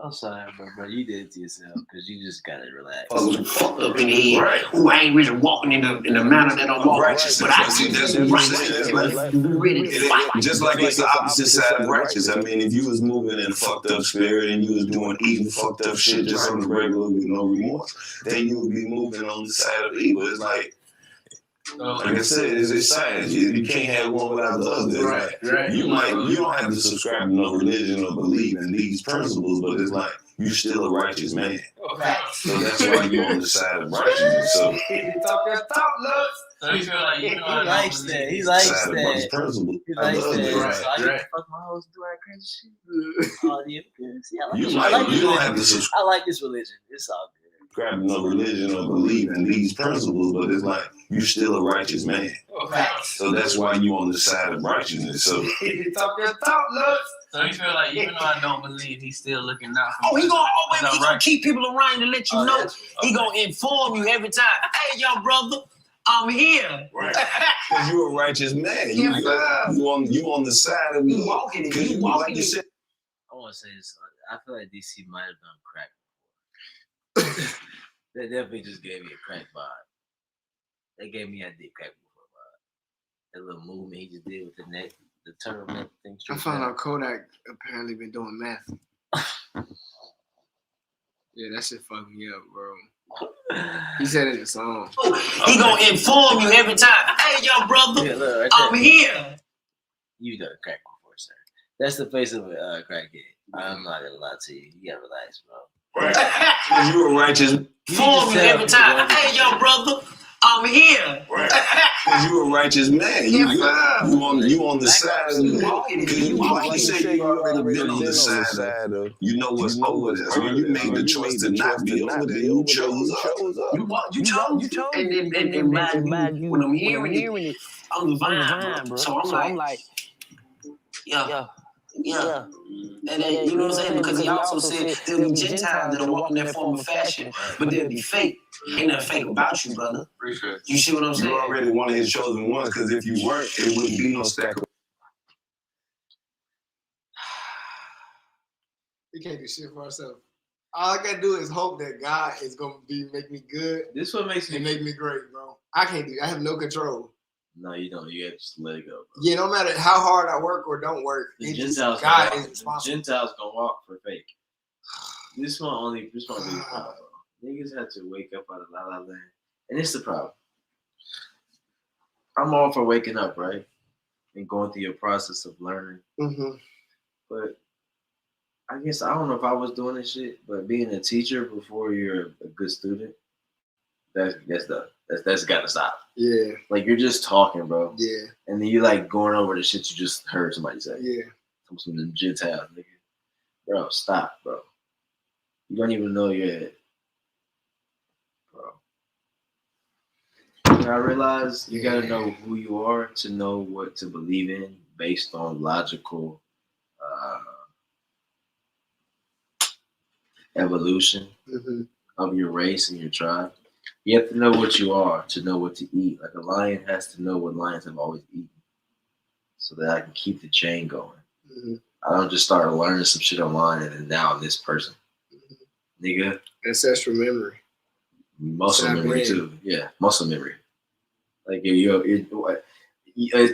I'm sorry, bro. You did it to yourself because you just gotta relax. Fuckers fucked up in the head. Who I ain't really walking in the manner that I'm walking. But I See, that's be what I'm right. saying. It's like, Be ready to fight. just like it's the opposite side of righteous. I mean, if you was moving in a fucked up spirit and you was doing evil, fucked up shit just on the regular with no remorse, then you would be moving on the side of evil. It's like I said, it's science. You can't have one without the other. It's like, you don't have to subscribe to no religion or believe in these principles, but it's like you're still a righteous man. So that's why you're on the side of righteousness. So So he feel like, you know, he likes that. He likes side of that. principle. He likes I love that. that. So I get to fuck my hoes, do that crazy shit. Oh, yeah, good. See, I like this. You don't have to subscribe I like this religion. It's all good. to no religion or believe in these principles, but it's like you're still a righteous man. So that's why you're on the side of righteousness. So So he feel like, even though I don't believe, he's still looking out for me. Oh, he gonna keep people around to let you know. He gonna inform you every time. Hey, young brother, I'm here. right. Because you're a righteous man. You on the side of You walking it. You like walking you it. said, I want to say this. I feel like DC might have done crack before. They definitely just gave me a crack vibe. They gave me a deep crack before vibe. That little movement he just did with the neck, the turtleneck thing. I found out Kodak apparently been doing meth. Yeah, that shit fucked me up, bro. He said it in the song. He gonna inform you every time. Hey, young brother, Yeah, look, right I'm there. here. You done crack before, sir. That's the face of a crackhead. I'm not gonna lie to you. You gotta relax, bro. because you're a righteous Inform you every time. Hey, young brother, I'm here. because you're a righteous man. You on the side of like you said, you already been on the side of you know what's over this. When you made the choice to not be over there, you chose up. You chose. And mind you, when I'm hearing it, I'm the vine, bro. So I'm like, yeah. And then, you know what I'm saying? Because he also said there'll be Gentiles that'll walk in that form of fashion, but they'll be fake. Ain't nothing fake about you, brother. You see what I'm saying? You're already one of his chosen ones, because if you weren't, it wouldn't be no stack of. We can't do shit for ourselves. All I gotta do is hope that God is gonna make me good This what makes me and make me great, bro. I can't do. I have no control. No, you don't. You have to just let it go, bro. Yeah, no matter how hard I work or don't work, The it's just Gentiles God gonna is walk. responsible. Gentiles gonna walk for fake. This one be the problem, bro. Niggas have to wake up out of la la land, and it's the problem. I'm all for waking up, right, and going through your process of learning. Mm-hmm. But I guess I don't know if I was doing this shit, but being a teacher before you're a good student, that's gotta stop. Yeah, Like, you're just talking, bro, yeah, and then you like going over the shit you just heard somebody say. yeah. From some Gentiles, nigga. Bro, stop, bro. You don't even know your head, bro. And I realize you gotta know who you are to know what to believe in based on logical evolution of your race and your tribe. You have to know what you are to know what to eat. Like, a lion has to know what lions have always eaten, so that I can keep the chain going. Mm-hmm. I don't just start learning some shit online and then now I'm this person. Nigga. Ancestral memory. Muscle memory too. Yeah, muscle memory. Like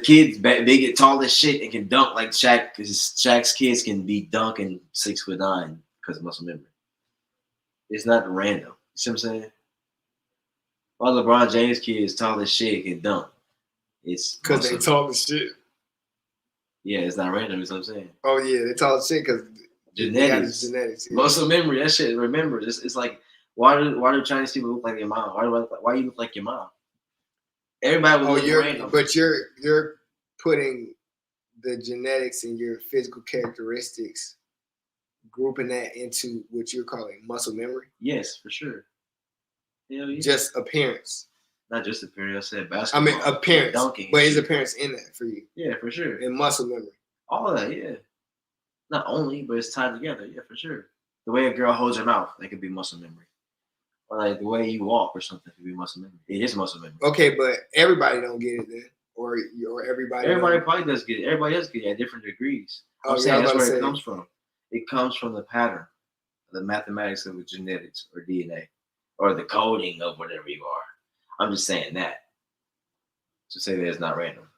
kids, they get tall as shit and can dunk like Shaq, because Shaq's kids can be dunking 6'9" because of muscle memory. It's not random. You see what I'm saying? All LeBron James kids tall as shit can dunk. It's Because they tall as shit. Yeah, it's not random. Is what I'm saying. Oh yeah, they tall as shit because genetics. Genetics. Yeah. Muscle memory. That shit. Remember, it's like why do Chinese people look like your mom? Why you look like your mom? Everybody would look random. But you're putting the genetics and your physical characteristics, grouping that into what you're calling muscle memory. Yes, for sure. Hell yeah. Just appearance. Not just appearance. I said basketball. I mean appearance. Dunking. But is appearance in that for you? Yeah, for sure. And muscle memory. All of that, yeah. Not only, but it's tied together. Yeah, for sure. The way a girl holds her mouth, that could be muscle memory. Or like the way you walk or something could be muscle memory. It is muscle memory. Okay, but everybody don't get it then, or everybody. Everybody probably does get it. Everybody does get it at different degrees. I'm saying that's where it comes from. It comes from the pattern, the mathematics of the genetics or DNA, or the coding of whatever you are. I'm just saying that to say that it's not random.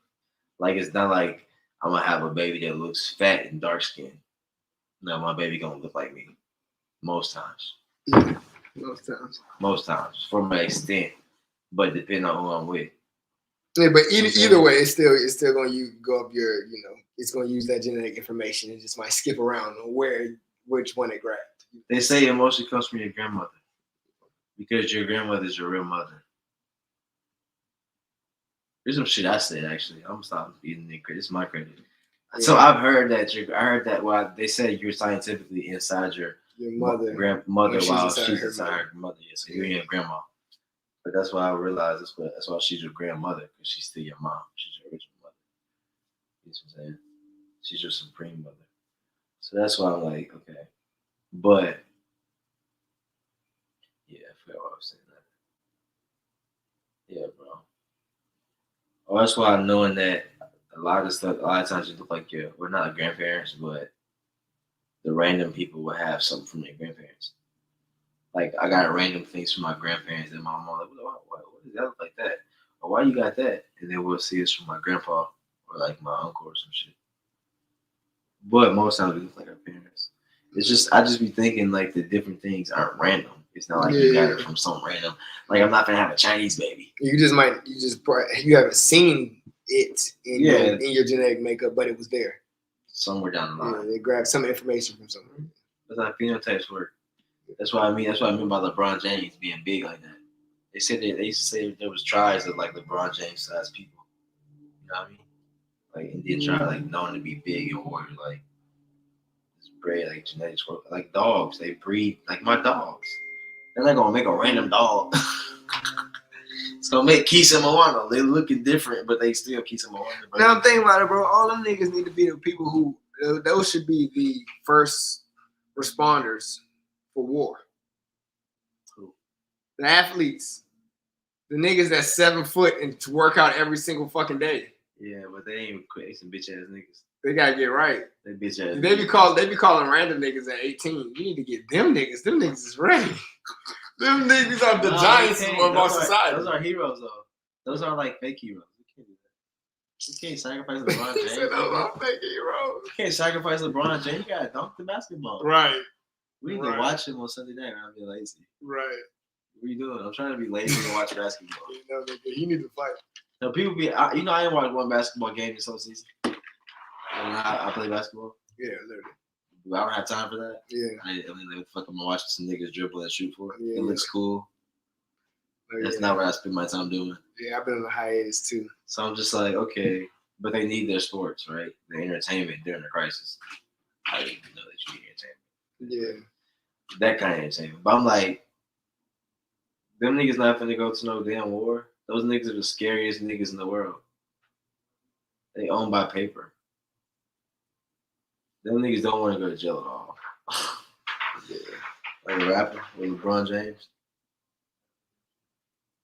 Like it's not like I'm gonna have a baby that looks fat and dark skinned. No, my baby gonna look like me most times. Yeah. Most times, for my extent, but depending on who I'm with. Yeah, but either way, it's still going to go up your, it's going to use that genetic information. It just might skip around on which one it grabbed. They say emotion comes from your grandmother because your grandmother is your real mother. There's some shit I said actually. I'm stopping beating the credit. It's my credit. Yeah. So I've heard that. Well, they say you're scientifically inside your grandmother while she's inside her mother. Yeah, so you're your grandma. But that's why I realized that's why she's your grandmother, because she's still your mom. She's your original mother. You know what I'm saying? She's your supreme mother. So that's why I'm like, okay. But yeah, I forgot what I was saying that. Yeah, bro. Oh, that's why I'm knowing that a lot of times you look like we're not grandparents, but the random people will have something from their grandparents. Like I got random things from my grandparents and my mom. Like, what does that look like that? Or why you got that? And then we'll see it's from my grandpa or like my uncle or some shit. But most times we look like our parents. It's just I just be thinking like the different things aren't random. It's not like you got it from some random. Like I'm not gonna have a Chinese baby. You haven't seen it in your genetic makeup, but it was there somewhere down the line. Yeah, they grabbed some information from somewhere. That's how phenotypes work. That's what I mean by LeBron James being big like that. They said they used to say there was tries of like LeBron James sized people. You know what I mean? Like and then try like known to be big and warrior like it's bred like genetics work. Like dogs, they breed like my dogs. They're not gonna make a random dog. It's gonna make Kisa Moana. They're looking different, but they still Kisa Moana. Now I'm thinking about it, bro. All them niggas need to be the people who those should be the first responders for war. Who? The athletes. The niggas that's 7 foot and to work out every single fucking day. Yeah, but they ain't quit. They some bitch ass niggas. They gotta get right. They bitch ass. They be calling random niggas at 18. You need to get them niggas. Them niggas is ready. Them niggas are the giants of our society. Those are heroes though. Those are like fake heroes. You can't do that. You can't sacrifice LeBron James. Those are fake heroes. You can't sacrifice LeBron James. You gotta dunk the basketball. Right. We need to watch him on Sunday night. I'm being lazy. Right. What are you doing? I'm trying to be lazy and watch basketball. You need to fight. No, people be. I ain't watched one basketball game this whole season. I play basketball. Yeah, literally. I don't have time for that. Yeah. I mean, fuck, I'm watching some niggas dribble and shoot for it. Yeah, it looks cool. That's not what I spend my time doing. Yeah, I've been on a hiatus too. So I'm just like, okay, but they need their sports, right? The entertainment during the crisis. I didn't even know that you need entertainment. Yeah. That kind of entertainment. But I'm like, them niggas not finna go to no damn war. Those niggas are the scariest niggas in the world. They own by paper. Them niggas don't want to go to jail at all. Yeah. Like a rapper with LeBron James.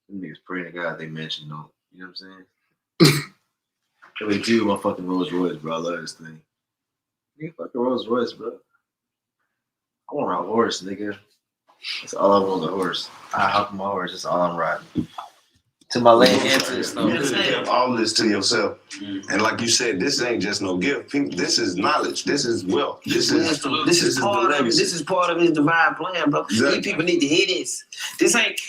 Them niggas praying to God they mention no. You know what I'm saying? They do my fucking Rolls Royce, bro. I love this thing. Nigga, fucking Rolls Royce, bro. I want a horse, nigga. That's all I want, a horse. I hop on my horse. That's all I'm riding. to my late ancestors. You could have kept all this to yourself. And like you said, this ain't just no gift. People, this is knowledge. This is wealth. This is part of it. This is part of his divine plan, bro. Exactly. These people need to hear this. This ain't.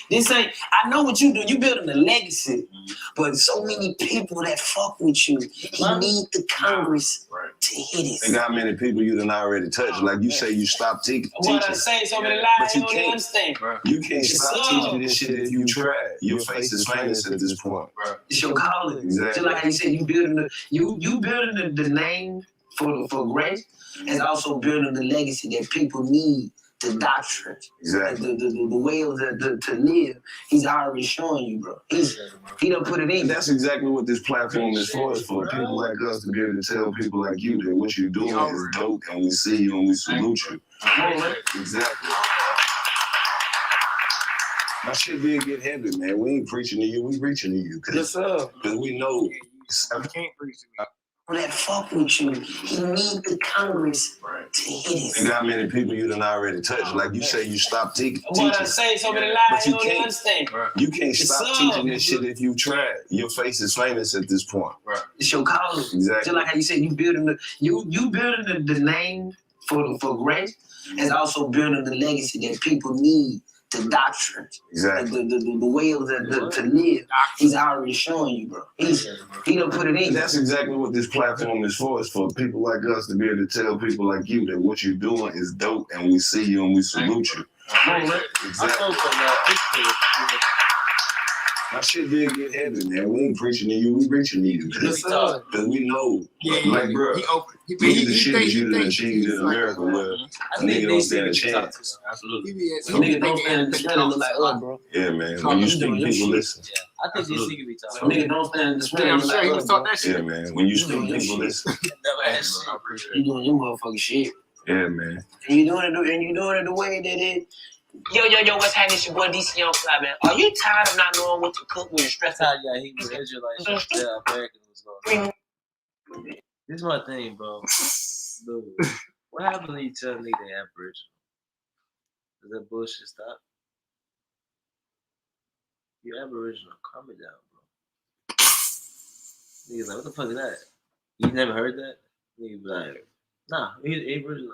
I know what you do. You building a legacy, but so many people that fuck with you. He need the Congress to hear this. They got many people you done already touched. Like you say, you stopped teaching. What I say, so many lies, But you you don't can't. understand. You can't stop teaching this shit if you try. Your face is famous at this point. It's your calling. Exactly. Just like you said, you building the name for grace, and also building the legacy that people need. The doctrine, Exactly. the way of to live. He's already showing you, bro. He done put it in. And that's exactly what this platform is for. It's for people like us to be able to tell people like you that what you're doing is dope, and we see you and we salute you. Exactly. My shit did get heavy, man. We ain't preaching to you, we reaching to you. Yes, sir. Because we know. You can't preach to me. That fuck with you. He need the Congress to hear this. They got many people you done already touched. Like you say, you stopped teaching. What I say, so many lies, But you you don't can't. understand. You can't stop teaching this shit if you try. Your face is famous at this point. It's your calling. Exactly. Just like how you said, you building the name for grace, and also building the legacy that people need. The doctrine, Exactly. the way of to live. He's already showing you, bro. He done put it in. That's exactly what this platform is for. It's for people like us to be able to tell people like you that what you're doing is dope, and we see you and we salute you. Exactly. My shit did get heavy, man. We ain't preaching to you, we reaching to you. Yes, sir. Because we know, like, bro, He open. the shit that you done achieved in America, where nigga don't stand a chance. Absolutely. Niggas don't stand in the smell look like us, bro. Yeah, man. When you speak, people listen. I think this nigga be talking. Niggas don't stand in the smell I'm look sure like he us, was bro. talking that shit. Yeah, man. When you speak, people listen. You doing your motherfucking shit. Yeah, man. And you doing it the way that it. Yo, what's happening? It's your boy DC Young Fly, man. Are you tired of not knowing what to cook when you're stressed out? Yeah, he was Israelites. Yeah, Americans was going. This is my thing, bro. Dude, what happens when you tell me they Aboriginal? Does that bullshit stop? You're Aboriginal. Calm it down, bro. Niggas like, what the fuck is that? You never heard that? Niggas be like, nah, he's Aboriginal.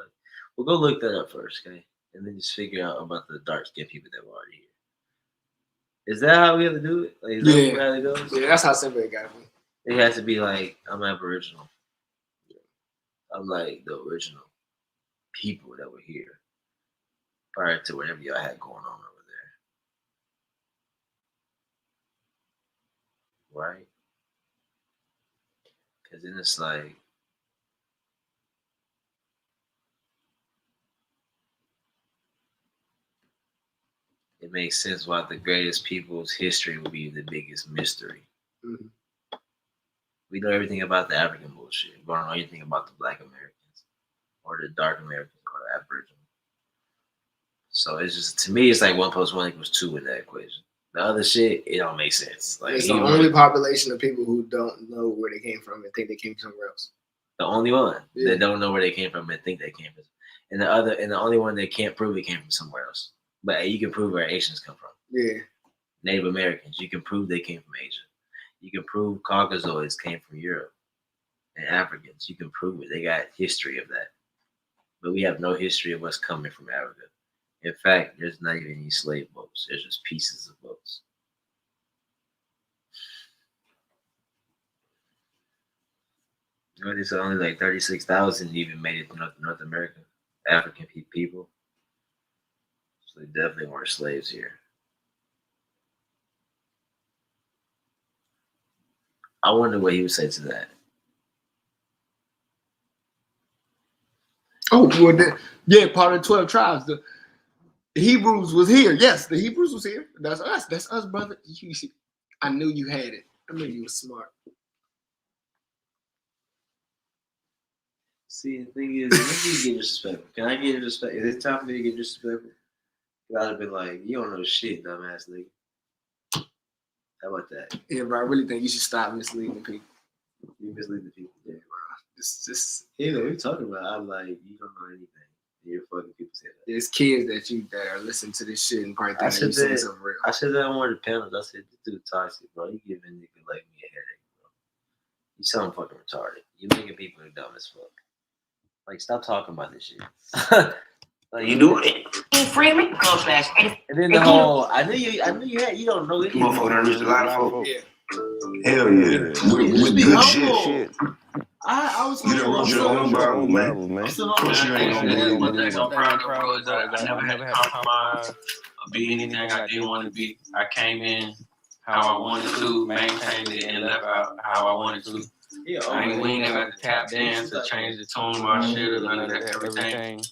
Well, go look that up first, okay? And then just figure out about the dark skinned people that were already here. Is that how we have to do it? Like, is that how it goes? Yeah, that's how simple it got to be. It has to be like, I'm Aboriginal. I'm like the original people that were here prior to whatever y'all had going on over there. Right? Because then it's like, it makes sense why the greatest people's history will be the biggest mystery. Mm-hmm. We know everything about the African bullshit. We don't know anything about the Black Americans or the Dark Americans or the Aboriginal. So it's just, to me, it's like 1 + 1 = 2 in that equation. The other shit, it don't make sense. Like, it's the only population of people who don't know where they came from and think they came from somewhere else. The only one that don't know where they came from and think they came from, and the only one that can't prove it came from somewhere else. But you can prove where Asians come from. Yeah. Native Americans, you can prove they came from Asia. You can prove Caucasoids came from Europe. And Africans, you can prove it. They got history of that. But we have no history of what's coming from Africa. In fact, there's not even any slave boats. There's just pieces of boats. You know, there's only like 36,000 even made it to North America. African people. So they definitely weren't slaves here. I wonder what he would say to that. Oh, well, part of the 12 tribes. The Hebrews was here. Yes, the Hebrews was here. That's us. That's us, brother. I knew you had it. I knew you were smart. See, the thing is, let me get disrespectful. Can I get disrespectful? Is it time for me to get disrespectful? I'd have been like, you don't know shit, dumbass nigga. How about that? Yeah, bro, I really think you should stop misleading people. You mislead the people, yeah, bro. It's just, You know, we're talking about, I'm like, you don't know anything. You're fucking people's head up. There's kids that are listening to this shit and probably I thinking said you're saying that. something real. I said that on one of the panels. I said, "This dude toxic, bro. You giving a nigga like me a headache, bro. You sound fucking retarded. You making people dumb as fuck. Like, stop talking about this shit. Like, You doing it? Free me? and then the whole, I knew you had, you don't know it. Motherfucker done reached a lot of folks. Yeah. Hell yeah. With be good humble. shit. I was You done wrote your own Bible, man. man. Of course you ain't gonna believe One it. thing I'm proud of, bro, is that I never had to compromise or be anything I didn't want to be. I came in how I wanted to, maintained it, and left out how I wanted to. Yeah, We ain't never had to tap dance or change the tone of our shit or none of that, everything.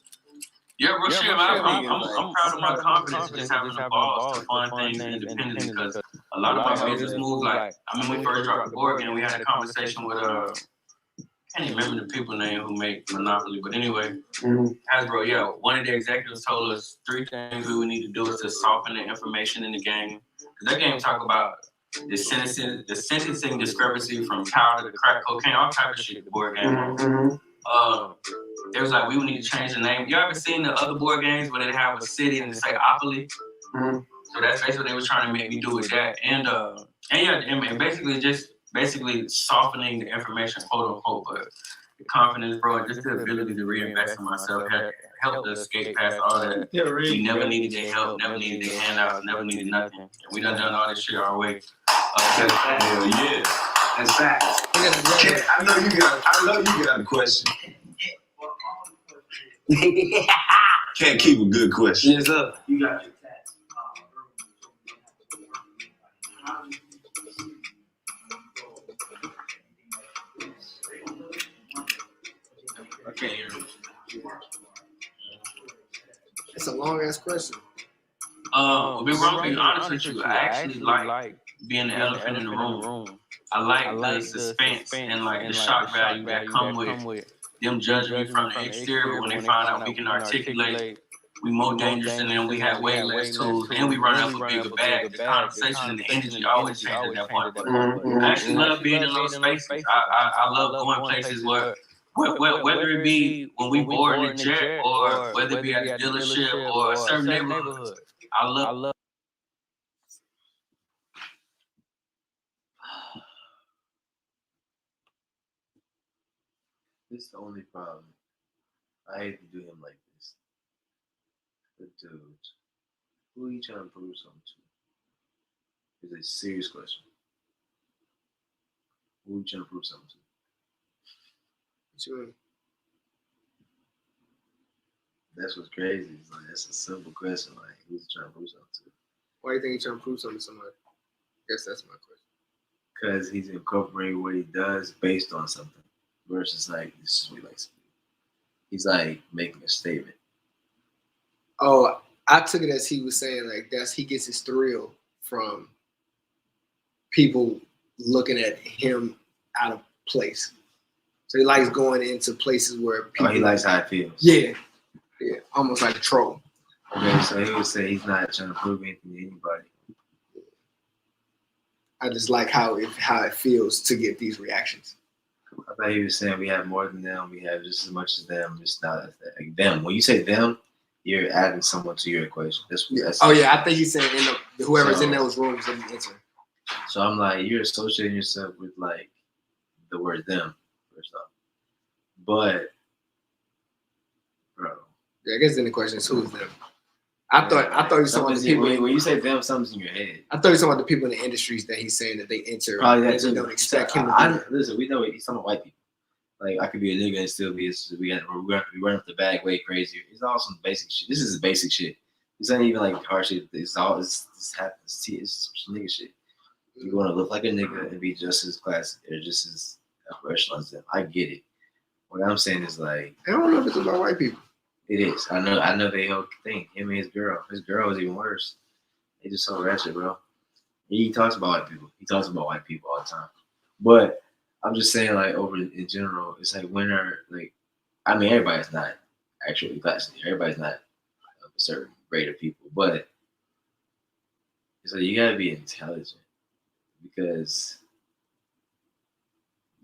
Yeah, bro, shit, man, I'm proud of my confidence and just having the balls to fund things independently because a lot of my business moves, like, I mean, when we first dropped the board game, we had a conversation with, I can't even remember the people name who make Monopoly, but anyway, Hasbro, yeah, one of the executives told us 3 things we would need to do is to soften the information in the game. Because that game talk about the sentencing discrepancy from powder to crack cocaine, all type of shit, the board game. They was like, we would need to change the name. You ever seen the other board games where they have a city and it's like Opoly? So that's basically what they were trying to make me do with that. And basically softening the information, quote unquote, but the confidence, bro, and just the ability to reinvest in myself, help to escape past all that. We never needed their help, never needed their handouts, never needed nothing. And we done all this shit our way. Hell yeah. That's facts. I know you got a question. Can't keep a good question. Yes, sir. You got your I can't hear you. It's a long ass question. Be honest with you, I actually like being the elephant in the room. I like the suspense and like the shock value that come with them judging me from the exterior, but when they find out we can articulate, we more dangerous than them, we have way less tools, and we run up a bigger bag. The conversation and the energy always change at that point. But I actually love being in those spaces. I love going places where whether it be when we board in the jet or whether it be at the dealership or a certain neighborhood. I love. This is the only problem. I hate to do him like this. But dude, who are you trying to prove something to? It's a serious question. Who are you trying to prove something to? Sure. That's what's crazy. It's like, that's a simple question. Like, who's he trying to prove something to? Why do you think you're trying to prove something to somebody? I guess that's my question. Because he's incorporating what he does based on something. Versus like, this is what he likes to do. He's like making a statement. Oh, I took it as he was saying like he gets his thrill from people looking at him out of place. So he likes going into places where people. Oh, he likes how it feels. Yeah, almost like a troll. Okay, so he would say he's not trying to prove anything to anybody. I just like how it feels to get these reactions. I thought he was saying we have more than them. We have just as much as them, just not as like them. When you say them, you're adding someone to your equation. That's I think he's saying whoever's in those rooms didn't answer. So I'm like, you're associating yourself with like the word them first off. But bro. Yeah, I guess then the question is who is them? I thought you were talking about the people. When you say them, something's in your head. I thought you were talking about the people in the industries that he's saying that they enter. Probably that they don't expect him to do. Listen, we know he's talking about white people. Like I could be a nigga and still be. We run up the bag way crazier. It's all some basic shit. This is basic shit. This ain't even like hard shit. This happens. It's some nigga shit. You want to look like a nigga and be just as classy or just as professional as them. I get it. What I'm saying is like I don't know if it's about white people. It is. I know they whole thing. Him and his girl. His girl is even worse. They just so ratchet, bro. He talks about white people. He talks about white people all the time. But I'm just saying, like, over in general, it's like when are like, I mean, everybody's not actually classy. Everybody's not of a certain grade of people, but it's like you gotta be intelligent because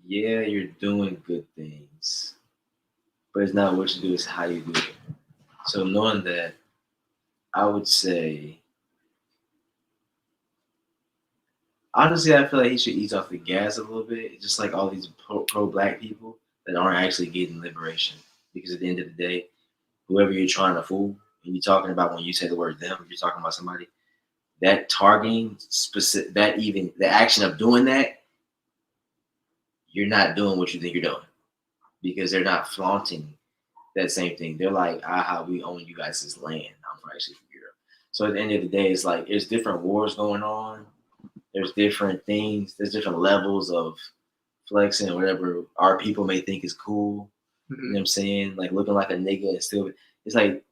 yeah, you're doing good things, but it's not what you do; it's how you do it. So knowing that, I would say, honestly, I feel like he should ease off the gas a little bit, just like all these pro-black people that aren't actually getting liberation. Because at the end of the day, whoever you're trying to fool, and you're talking about when you say the word them, you're talking about somebody, that targeting, specific, that even the action of doing that, you're not doing what you think you're doing. Because they're not flaunting that same thing. They're like, aha, we own you guys' land. I'm actually from Europe. So at the end of the day, it's like there's different wars going on. There's different things. There's different levels of flexing or whatever our people may think is cool. You know what I'm saying? Like looking like a nigga and still, it's like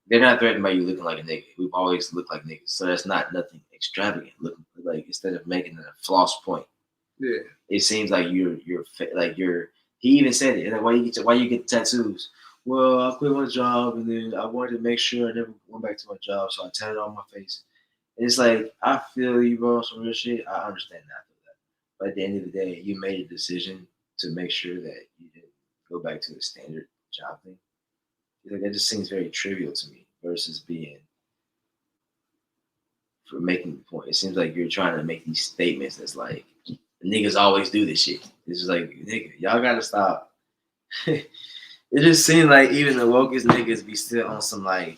they're not threatened by you looking like a nigga. We've always looked like niggas. So that's not nothing extravagant. Looking like instead of making a floss point. Yeah. It seems like you're he even said it. Like why you get tattoos? Well, I quit my job and then I wanted to make sure I never went back to my job, so I tatted it on my face. And it's like I feel you, bro. Some real shit. I understand that. But at the end of the day, you made a decision to make sure that you didn't go back to the standard job thing. Like that just seems very trivial to me versus being for making the point. It seems like you're trying to make these statements that's like niggas always do this shit. It's just like nigga, y'all gotta stop. It just seems like even the wokest niggas be still on some like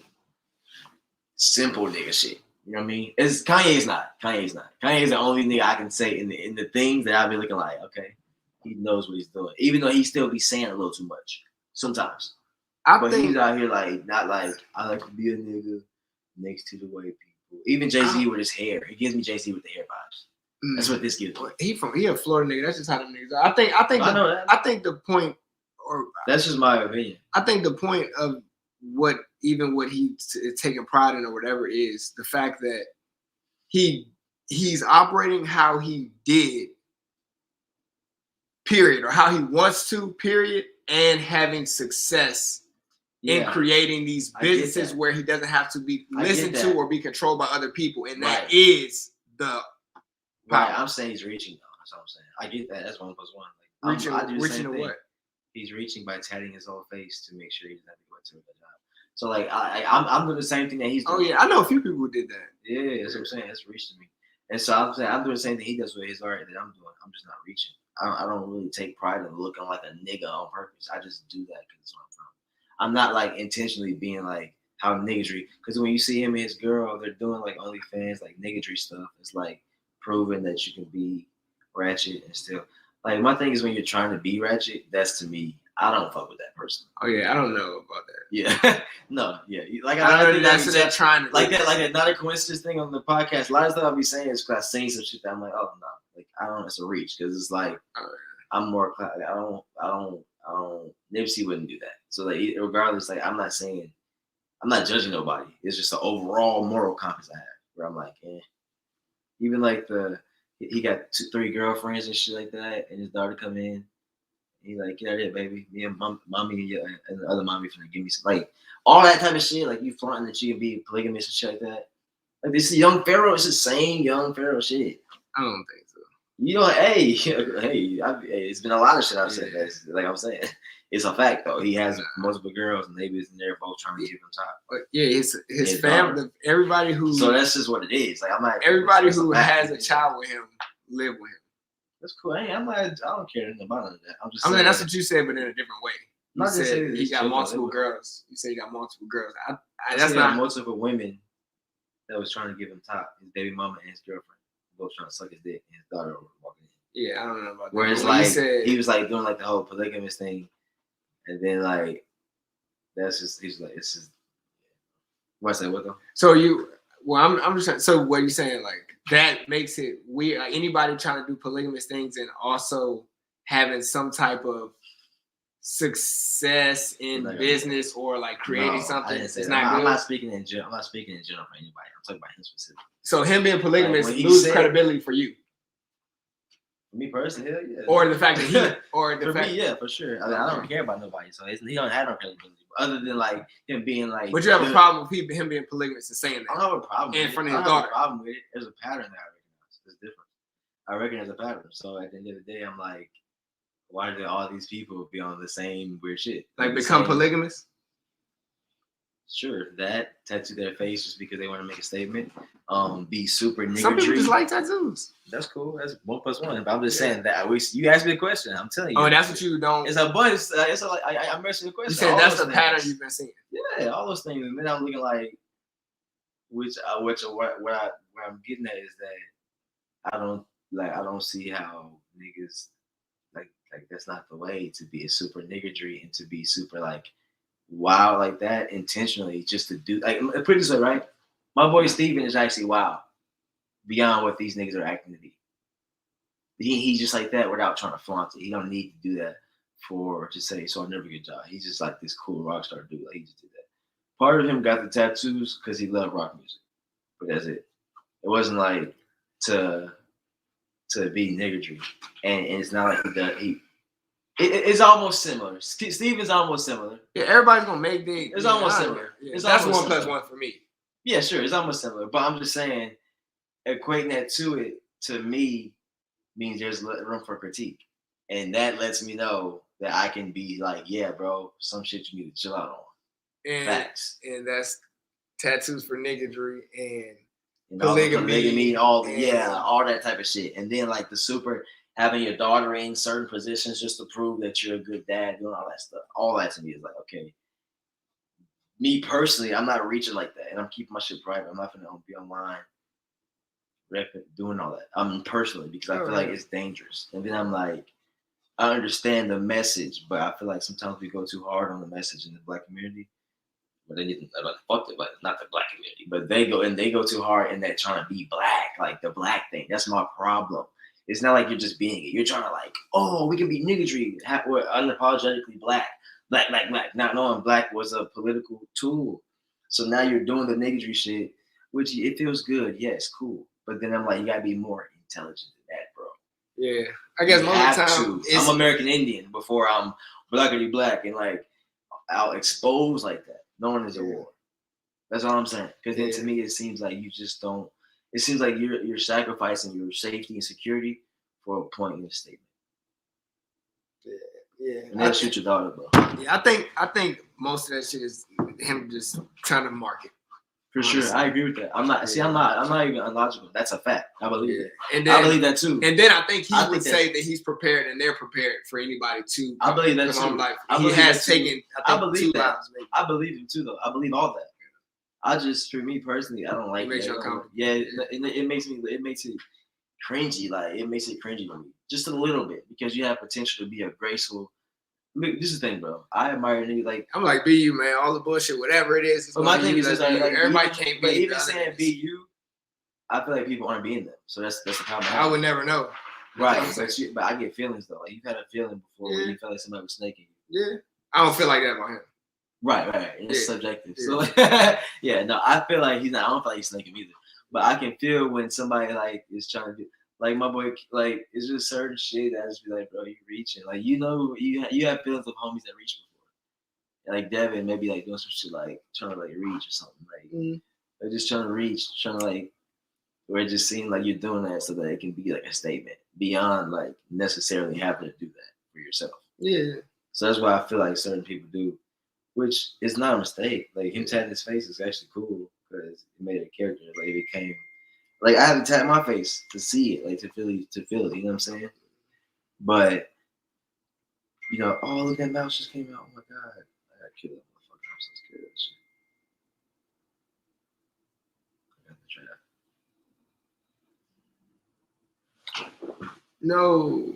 simple nigga shit. You know what I mean? It's Kanye's not. Kanye's the only nigga I can say in the things that I've been looking like, okay, he knows what he's doing. Even though he still be saying a little too much sometimes. But he's out here like not like I like to be a nigga next to the white people. Even Jay-Z with his hair. He gives me Jay-Z with the hair vibes. That's what this gives me. He a Florida nigga. That's just how them niggas are. I think the point, or that's just my opinion. I think the point of what he's taking pride in or whatever is the fact that he's operating how he did, period, or how he wants to, period, and having success in creating these businesses where he doesn't have to be listened to or be controlled by other people, and that is the right. I'm saying he's reaching though. That's what I'm saying. I get that. That's 1+1. Like, reaching to what? He's reaching by tatting his whole face to make sure he doesn't have to go to the job. So like I'm doing the same thing that he's doing. Oh yeah, I know a few people who did that. Yeah, that's what I'm saying. That's reaching me. And so I'm saying I'm doing the same thing he does with his art that I'm doing. I'm just not reaching. I don't really take pride in looking like a nigga on purpose. I just do that because it's where I'm from. I'm not like intentionally being like how niggatry. Because when you see him and his girl, they're doing like OnlyFans, like niggatry stuff. It's like proving that you can be ratchet and still. Like my thing is when you're trying to be ratchet, that's to me. I don't fuck with that person. Oh yeah, I don't know about that. Yeah, no, yeah. Like I think that's what trying to like that, like a not a coincidence thing on the podcast. A lot of stuff I'll be saying is because I seen some shit that I'm like, oh no, like I don't. It's a reach because it's like I'm more. I don't. Nipsey wouldn't do that. So like, regardless, like I'm not saying, I'm not judging nobody. It's just an overall moral compass I have where I'm like, even like he got 2-3 girlfriends and shit like that, and his daughter come in. He's like, get out of here, baby. Me and mommy and the other mommy finna give me some, like, all that type of shit. Like, you flaunting that you can be polygamous and shit like that. Like, this is young Pharaoh. It's the same young Pharaoh shit. I don't think so. You know, hey, it's been a lot of shit I've said. That's, like I'm saying, it's a fact though. He has multiple girls, and they're both trying to give him top. But yeah, his family, everybody who. So that's just what it is. Like I'm not. Everybody who has a child with him live with him. That's cool. Hey, I'm not. I don't care nothing about that. I'm just. I mean, that's what you said, but in a different way. You said he got chill, multiple girls. You say he got multiple girls. That's not multiple women that was trying to give him top. His baby mama and his girlfriend both trying to suck his dick, and his daughter walking in. Yeah, I don't know about that. Whereas like he was like doing like the whole polygamous thing, and then like that's just he's like it's just. What's that? What though? So I'm just saying. So what you saying like? That makes it weird. Like anybody trying to do polygamous things and also having some type of success in business or like creating something. It's not good. I'm not speaking in general. I'm not speaking in general for anybody. I'm talking about him specifically. So him being polygamous loses credibility for you. For me personally, hell yeah. Or the fact that me, yeah, for sure. I mean, I don't care about nobody, so he don't have no credibility. Other than like him being like, but you have a problem with him being polygamous and saying that. I don't have a problem in front of his daughter. I don't have a daughter. problem with it. There's a pattern that I recognize. It's different. I recognize a pattern. So at the end of the day, I'm like, why do all these people be on the same weird shit? Like become polygamous? Sure, that tattoo their face just because they want to make a statement. Be super niggardry. Some people just like tattoos. That's cool. That's 1+1. But I'm just saying that you asked me a question. I'm telling you. Oh, that's what you don't. It's a bunch. It's like I'm answering the question. You said all that's the things. pattern you've been seeing. Yeah, all those things. And then I'm looking like, where I'm getting at is that I don't see how niggas like that's not the way to be a super niggardry and to be super like wild like that intentionally just to do like put it this way, right? My boy Steven is actually wild beyond what these niggas are acting to be. He's just like that without trying to flaunt it. He don't need to do that for to say so I'll never get a job. He's just like this cool rock star dude. Like he just did that. Part of him got the tattoos because he loved rock music. But that's it. It wasn't like to be niggardry. And it's not like it's almost similar. Steven's almost similar. Yeah, everybody's gonna make big. It's almost similar. Yeah, that's 1+1 for me. Yeah, sure. It's almost similar. But I'm just saying, equating that to it, to me, means there's room for critique. And that lets me know that I can be like, yeah, bro, some shit you need to chill out on. And, facts. And that's tattoos for niggardry and polygamy, all that type of shit. And then like the super having your daughter in certain positions just to prove that you're a good dad, doing all that stuff. All that to me is like, okay. Me personally, I'm not reaching like that, and I'm keeping my shit private. I'm not gonna be online doing all that. I'm personally because I feel like it's dangerous. And then I'm like, I understand the message, but I feel like sometimes we go too hard on the message in the Black community. But they didn't like fuck it, but not the Black community. But they go too hard in that trying to be black, like the black thing. That's my problem. It's not like you're just being it. You're trying to like, oh, we can be niggardry. We're unapologetically black. Black. Not knowing black was a political tool. So now you're doing the niggardry shit, which it feels good. Yes, cool. But then I'm like, you gotta be more intelligent than that, bro. Yeah. I guess most of the time I'm American Indian before I'm blackity black and like I'll expose like that. No one is a war. That's all I'm saying. Because then to me it seems like you just don't it seems like you're sacrificing your safety and security for a point in the statement. Yeah. And they'll shoot your daughter, bro. Yeah, I think most of that shit is him just trying to market. For sure. I agree with that. I'm not even illogical. That's a fact. I believe it. And then, I believe that too. And then I think he would say that he's preprepared and they're prepared for anybody to I believe that too. Like, he has taken I believe 2 lives, maybe. I believe him too though. I believe all that. I just for me personally, I don't like it. Yeah, it makes it cringy. Like it makes it cringy to me. Just a little bit because you have potential to be a graceful. This is the thing, bro. I admire niggas like I'm like, be you, man. All the bullshit, whatever it is. But my thing is just like everybody can't be. But even saying be you, I feel like people aren't being them. So that's the problem. I would never know. Right, but I get feelings though. Like you've had a feeling before where you felt like somebody was snaking you. Yeah, I don't feel like that about him. Right. It's subjective. So yeah, no, I feel like he's not. I don't feel like he's snaking either. But I can feel when somebody like is trying to do. Like my boy, like it's just certain shit that I just be like, bro, you reaching. Like you know, you have feelings of homies that reach before. Like Devin, maybe like doing some shit like trying to like reach or something. Like they're just trying to reach, trying to like, where it just seems like you're doing that so that it can be like a statement beyond like necessarily having to do that for yourself. Yeah. So that's why I feel like certain people do, which is not a mistake. Like him tatting his face is actually cool because it made a character. Like it became. Like I had to tap my face to see it, like to feel it, you know what I'm saying? But you know, oh look, that mouse just came out. Oh my god, I gotta kill that motherfucker. I'm so scared of that shit. I got the trap. No,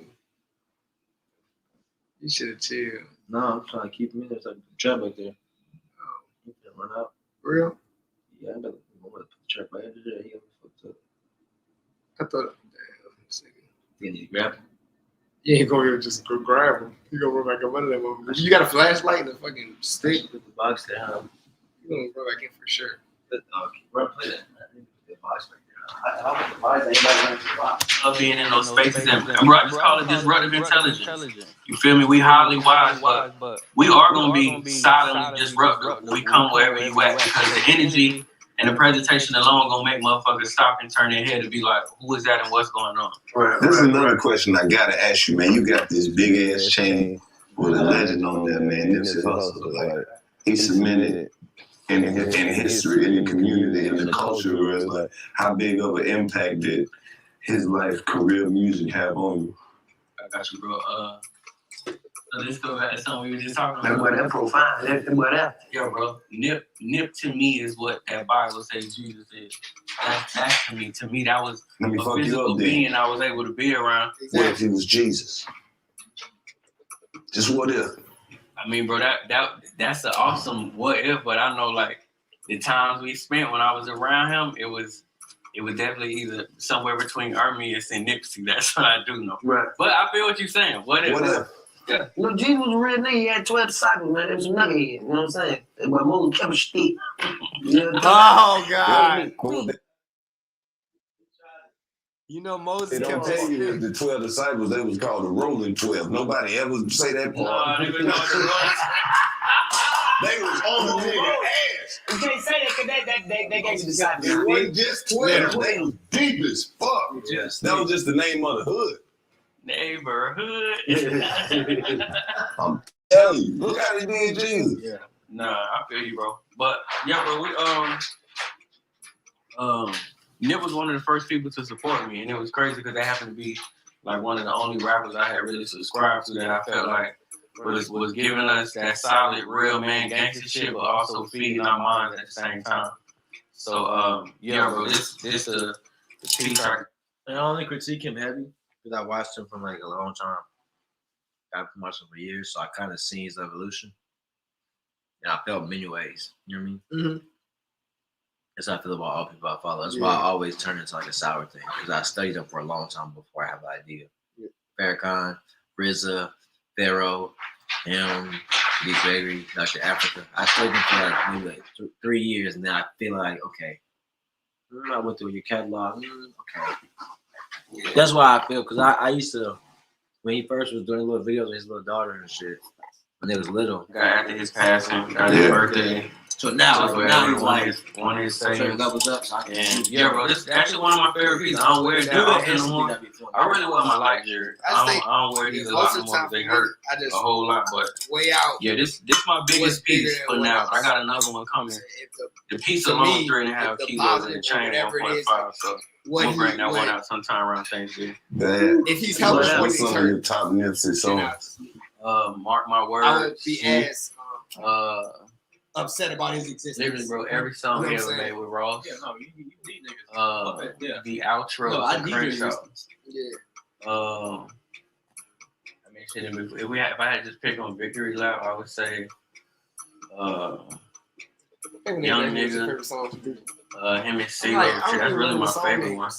you should have chilled. No, I'm trying to keep him in there. There's like a trap right there. Oh, he can run out. For real? Yeah, I'm gonna put the trap right under there. He fucked up. I thought, damn, you need to grab him. You ain't go here just go grab him. You gonna run back up under that motherfucker. You got a flashlight and a fucking stick. Put the box there, huh? You gonna run back in for sure. Okay, run, play that. The box right there. I don't advise anybody to box. Of being in those spaces and call it disruptive intelligence. You feel me? We highly wise, but we are gonna be silently disruptive when we come wherever you at because the energy. And the presentation alone gonna make motherfuckers stop and turn their head and be like, who is that and what's going on? This is another question I gotta ask you, man. You got this big ass chain with a legend on there, man. Nipsey Hussle. Like he cemented in history, in the community, in the culture, where it's like how big of an impact did his life, career, music have on you? I got you, bro. So let's go back to something we were just talking about. That boy, that profound. That. Yo, bro. Nip to me is what that Bible says Jesus is. That's to me. To me, that was Let me a fuck you physical up then. being I was able to be around. What if he was Jesus? Just what if? I mean, bro, that's an awesome what if, but I know like the times we spent when I was around him, it was definitely either somewhere between Hermes and Nipsey. That's what I do know. Right. But I feel what you're saying. What if? What if? Yeah. You know, Jesus was a real nigga. He had 12 disciples, man. It was a nugget. You know what I'm saying? But Moses kept a stick. You know, Oh God! Well, You know Moses they don't kept tell you his that the 12 disciples, they was called the rolling 12. Nobody ever say that No, part. nigga, no, the road. They was on the nigga ass. You can't say that because they gave you the disciples. It wasn't just 12. They was deep as fuck. Yes. That was just the name of the hood. Neighborhood. I'm telling you. Look how they did Jesus. Yeah. Nah, I feel you, bro. But yeah, bro, Nip was one of the first people to support me, and it was crazy because they happened to be like one of the only rappers I had really subscribed to that I felt like was giving us that solid real man gangster shit, but also feeding our minds at the same time. So yeah, bro, this the piece I I only critique him heavy because I watched him from like a long time. I've watched him for years, so I kind of seen his evolution. And I felt many ways. You know what I mean? Mhm. That's how I feel about all people I follow. That's why I always turn into like a sour thing because I studied them for a long time before I have an idea. Yeah. Farrakhan, RZA, Pharaoh, him, Big Baby, Dr. Africa. I studied them for like maybe like 3 years, and then I feel like okay. I went through your catalog. Okay. That's why I feel because I used to when he first was doing little videos with his little daughter and shit when they was little. got after his passing, got his birthday. So now he's like one of his sayings. levels up. So I can And yeah, bro, this is actually one of my favorite pieces. I don't wear it that often no more. I really wear my light jersey. I don't wear these a lot no more. They hurt I just a whole lot, but way out. yeah, this my biggest piece for now. I got another one coming. The piece alone 3.5 kilos and the chain 1.5. So I'm gonna bring that one out sometime around Thanksgiving. If he's helping What's when he's some of hurt, your top Nipsey songs? Mark my words. I would be as upset about his existence. Literally, bro, every song he ever made with Ross. Yeah, no, you beat niggas. The outro. No, I to need Crenshaw. Yeah. I mean, shit, if I had to just pick on Victory Lap, I would say, Young Nigga, him and CeeLo. That's really my favorite one.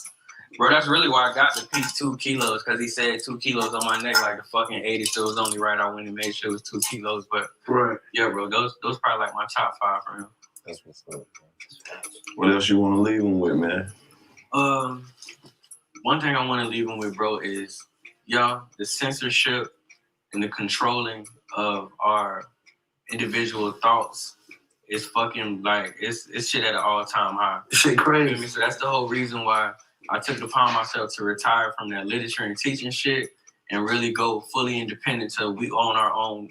Bro, that's really why I got the piece 2 kilos, because he said 2 kilos on my neck like the fucking 80, so it was only right I went and made sure it was 2 kilos. But yeah, bro, those probably like my top 5 for him. That's what's up. What else you want to leave him with, man? One thing I want to leave him with, bro, is the censorship and the controlling of our individual thoughts is fucking like it's shit at an all-time high. Shit crazy. So that's the whole reason why I took it upon myself to retire from that literature and teaching shit and really go fully independent till we own our own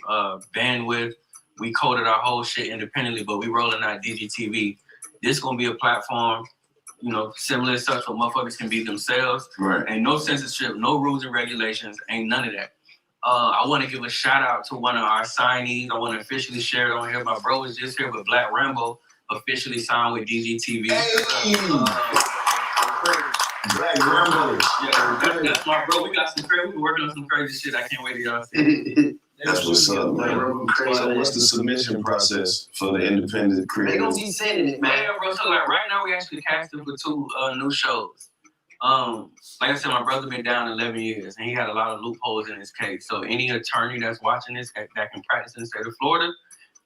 bandwidth. We coded our whole shit independently, but we rolling out DGTV. This gonna be a platform, similar to such where motherfuckers can be themselves. Right. Ain't no censorship, no rules and regulations, ain't none of that. I want to give a shout out to one of our signees. I want to officially share it on here. My bro is just here, but Black Rambo officially signed with DGTV. Black Rambo. Yeah, that's my bro. We got some crazy. We been working on some crazy shit. I can't wait to y'all see. That's what's up, man. So what's the submission process for the independent They creators? gonna be sending it, man. Man, bro, so like right now we actually casting for 2 new shows. Like I said, my brother been down 11 years and he had a lot of loopholes in his case. So any attorney that's watching this that can practice in the state of Florida,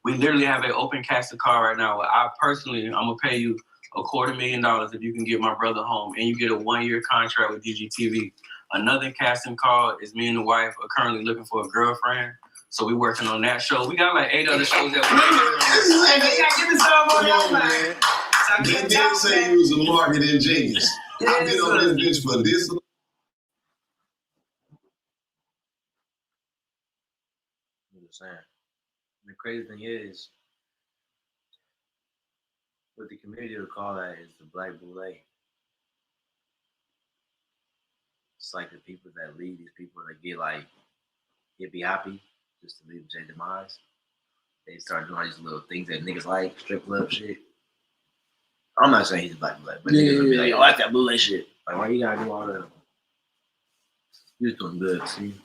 we literally have an open casting call right now. I'm gonna pay you $250,000 if you can get my brother home and you get a 1-year contract with DGTV. Another casting call is me and the wife are currently looking for a girlfriend. So we working on that show. We got like 8 other shows that They did say you was a marketing genius. I've been on this bitch for this. I'm just saying. The crazy thing is, what the community will call that is the black boule. It's like the people that lead these people that get be happy just to leave them to their demise. They start doing all these little things that niggas like, strip club shit. I'm not saying he's black, but niggas will be like, oh, that's that boule shit. Like, why you gotta do all that? You're doing good, see?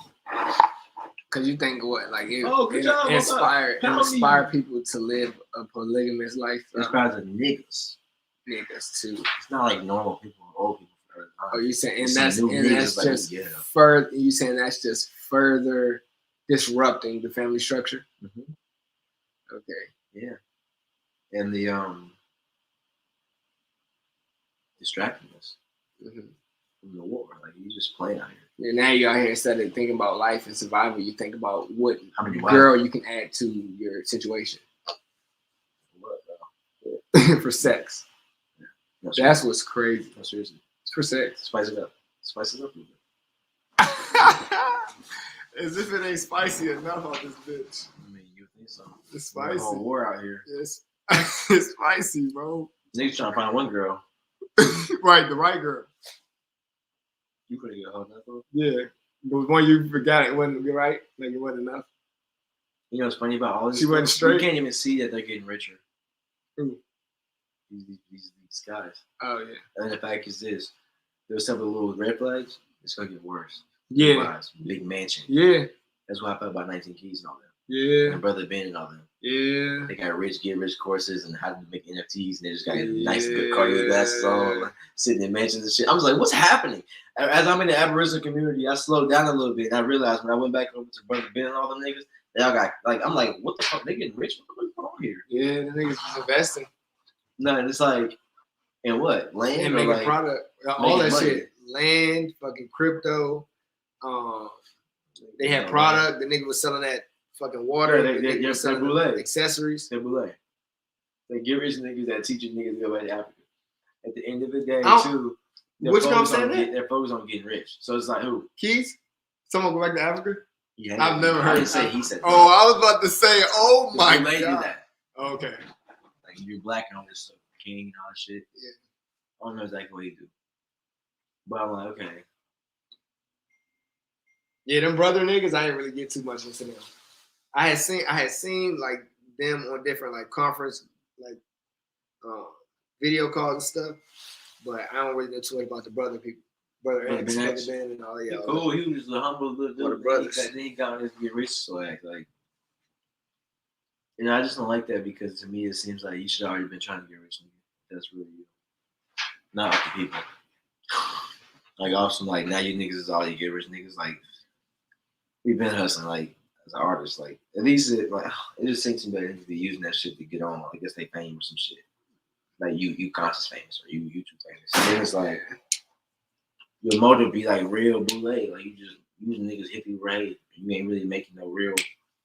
Cause you think what, like it, good job, inspire people to live a polygamous life. It's probably the niggas. Niggas too. It's not like normal people or old people. Oh, you saying It's that's new niggas like, just yeah. further? You saying that's just further disrupting the family structure? Mm-hmm. Okay. Yeah. And the distracting us from the war. Like you just playing out here. And now you're out here, instead of thinking about life and survival, you think about what How many girl you can add to your situation for sex. Yeah. No, That's what's crazy. No, seriously. It's for sex. Spice it up. Spice it up a little bit. As if it ain't spicy enough on this bitch. I mean, you think so? It's There's spicy. a whole war out here. It's, it's spicy, bro. Niggas trying to find one girl. Right, the right girl. You couldn't get a hold of that. Yeah. But when you forgot it wasn't right, like it wasn't enough. You know what's funny about all this? She wasn't straight? You can't even see that they're getting richer. Who? These guys. Oh yeah. And the fact is this: there's some of the little red flags. It's gonna get worse. Yeah. Wise, big mansion. Yeah. That's what I felt about 19 Keys and all that. Yeah. My brother Ben and all them. Yeah. They got get rich courses and how to make NFTs, and they just got nice, good cardio glasses on, like, sitting in mansions and shit. I was like, what's happening? As I'm in the Aboriginal community, I slowed down a little bit, and I realized when I went back over to brother Ben and all them niggas, they all got like, I'm like, what the fuck? They getting rich? What's going on here? Yeah, the niggas was investing. No, and it's like, and what? Land And or making like product. All that money. shit. Land, fucking crypto. They had product. The nigga was selling that fucking water. Yeah, The nigga was selling boule. accessories. They're boule. They get rich niggas that teaching niggas to go back to Africa. At the end of the day, too, Which one saying that? they're focused on getting rich. So it's like, who? Keys? Someone go back to Africa? Yeah, I've never I heard didn't say that. he said. Oh, I was about to say, oh my Boule do god. that. Okay. Like you're black and all this stuff, king and all that shit. Yeah. I don't know exactly what he do, but I'm like, okay. Yeah, them brother niggas, I didn't really get too much into them. I had seen like them on different like conference like video calls and stuff, but I don't really know too much about the brother people, brother X, brother Ben, and all that. Cool. He was a humble little dude. Or the brothers. Then he got on this get rich swag, like. And I just don't like that because to me it seems like you should already been trying to get rich. That's really you, not like the people. Like also like now you niggas is all you get rich niggas like. We've been hustling like as an artist, like at least it just seems to me like be using that shit to get on. I guess they fame or some shit. Like you conscious famous or you YouTube famous. And then it's like your motive be like real boule, like you just using niggas hippie right. You ain't really making no real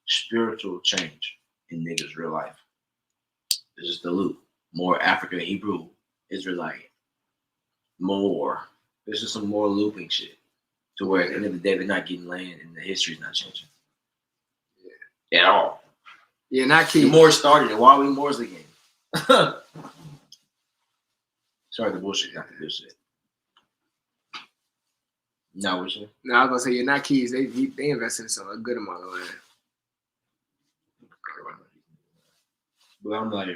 spiritual change in niggas' real life. It's just the loop. More African Hebrew Israelite. More. There's just some more looping shit. To where at the end of the day, they're not getting land and the history's not changing. Yeah. At all. Yeah, not key. The Moors started it. Why are we Moors again? Sorry, the bullshit, not the good shit. No, what's it? No, I was gonna say you're not keys. They invested in a good amount of land. But I'm like,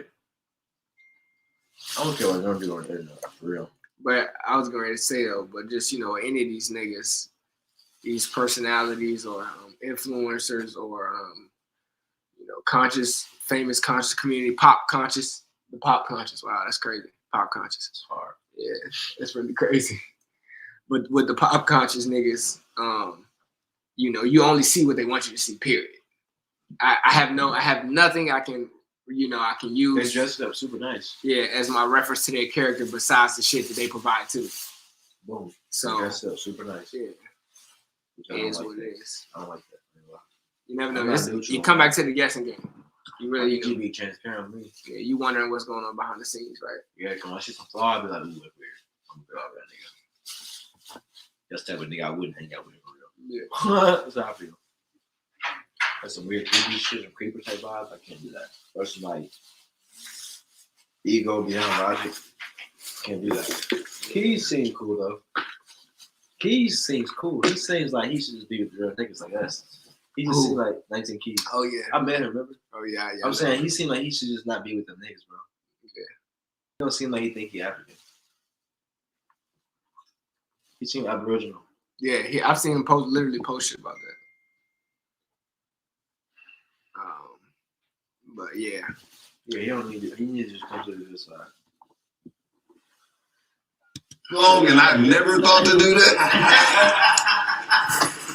I don't care what they're doing on the internet, for real. But I was going to say though, but just any of these niggas, these personalities or influencers or famous conscious community, pop conscious, the pop conscious. Wow, that's crazy. Pop conscious. It's hard. Yeah, it's really crazy. But with the pop conscious niggas, you only see what they want you to see. Period. I have nothing I can use. They dressed up super nice. Yeah, as my reference to their character besides the shit that they provide too. Boom. So they dressed up super nice. Yeah. It is what it is. I don't like that. You never know. You come back to the guessing game. You really you be transparent with me. Yeah, you wondering what's going on behind the scenes, right? Yeah, come on, I see some flaw, I'll be like, ooh, that's weird. I'm good off that nigga. That's the type of nigga I wouldn't hang out with for real. Yeah. That's how I feel. That's some weird creepy shit, some creeper type vibes. I can't do that. Or some like Ego beyond logic. Can't be that. Keys seems cool though. Keys seems cool. He seems like he should just be with real niggas like us. He just seems like 19 Keys. Oh yeah. I met him, remember? Oh yeah. I'm saying he seemed like he should just not be with them niggas, bro. Yeah. He don't seem like he think he African. He seemed Aboriginal. Yeah. I've seen him literally post shit about that. But yeah. Yeah, he don't need it. He needs to just come to this side. Long, and I never thought to do that.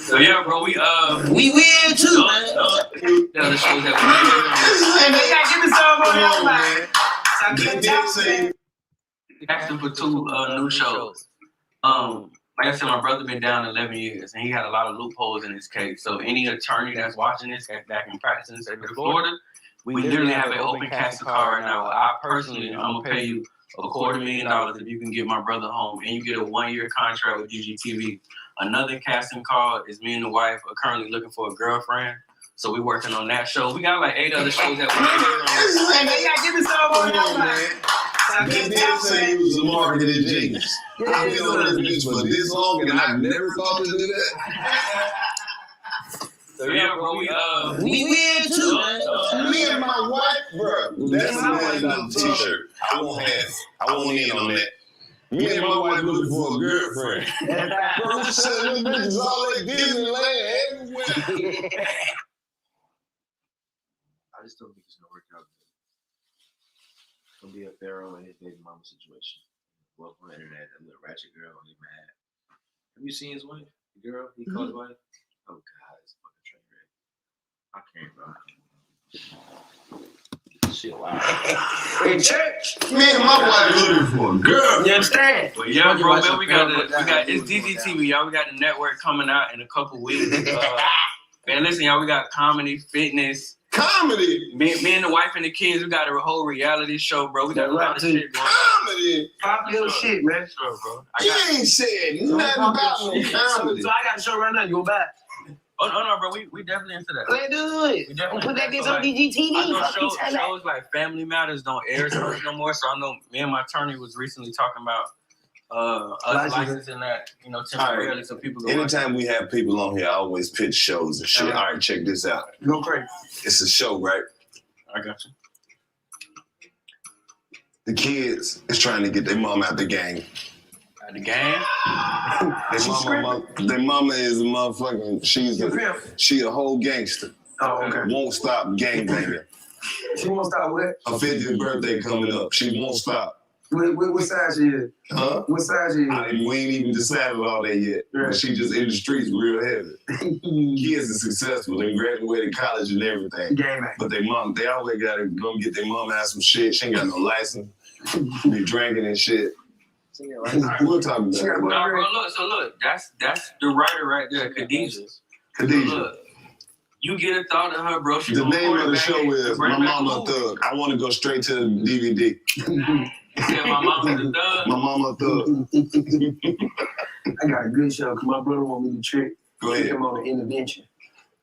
So yeah, bro, we win too, man. the shows that They did say we asking for 2 new shows. Like I said, my brother been down 11 years, and he had a lot of loopholes in his case. So any attorney that's watching this that can practice in the state of Florida, we literally have an open casting call right now. I personally, I'm gonna pay you $250,000 if you can get my brother home, and you get a 1-year contract with UGTV. Another casting call is me and the wife are currently looking for a girlfriend, so we're working on that show. We got like 8 other shows that they did say he was a marketing genius. I've been on this bitch for this long, and I never thought to do that. So yeah, bro, we win too, man. Me and my wife, bro. That's the one on the t-shirt. I won't in on that. Me and my wife looking for a girlfriend. Bro, we selling them bitches all at Disneyland everywhere. I just don't think it's gonna work out. It's gonna be a Pharaoh and his baby mama situation. Well, on the internet, that little ratchet girl, he mad. Have you seen his wife? The girl he called his wife? Oh God, it's fucking train wreck. I can't, bro. Shit, wow. In church. Me and my wife looking for a girl. You understand? But yeah, bro, man, we got it's DGTV, y'all. We got the network coming out in a couple weeks. Man, listen, y'all, we got comedy, fitness. Comedy. Me and the wife and the kids, we got a whole reality show, bro. We got a lot of shit going on. Comedy. Popular shit, man. Sure, bro. You ain't said nothing about no comedy. So I got a show right now. You go back. Oh no, bro, we definitely into that. Let's do it. We definitely Put that into bitch on I DGTV. know shows like Family Matters don't air so much no more. So I know me and my attorney was recently talking about us licensing that, temporarily so people go. Anytime we have people on here, I always pitch shows and shit. All right, check this out. Go crazy. It's a show, right? I got you. The kids is trying to get their mom out the game. The game? Their mama is a motherfucking, she a whole gangster. Oh, okay. Won't stop gangbanger. She won't stop what? Her 50th birthday coming up. She won't stop. What size she is? Huh? What size she is? We ain't even decided all that yet. Right. She just in the streets real heavy. Kids are successful. They graduated college and everything. But they always gotta go get their mom out some shit. She ain't got no license. Be drinking and shit. We'll talk about it. No, bro, look, that's the writer right there, Khadijah. Look, you get a thought of her, bro. The name of the show is My Mama a Thug. I want to go straight to the DVD. You said My Mama a Thug? My Mama a Thug. I got a good show because my brother want me to trick. Go ahead. Him on an intervention.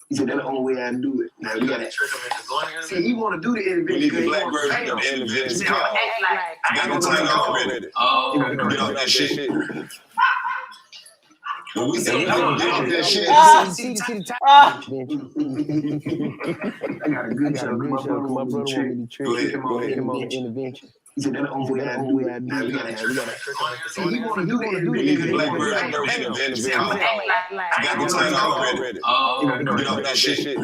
He said that's the only way I can do it. Now we gotta trick him into going in. See, he want to do the intervention. We need the black version of the intervention. Got the title already. Oh, get off that shit. When we say get off that shit. I got a good show. My brother want me to trick. Go ahead. Him on an intervention. He said that's the only way I can do it. Now we gotta trick him. See, he want to do the intervention. We need the black version of the intervention. Got the title already. Oh, get off that shit.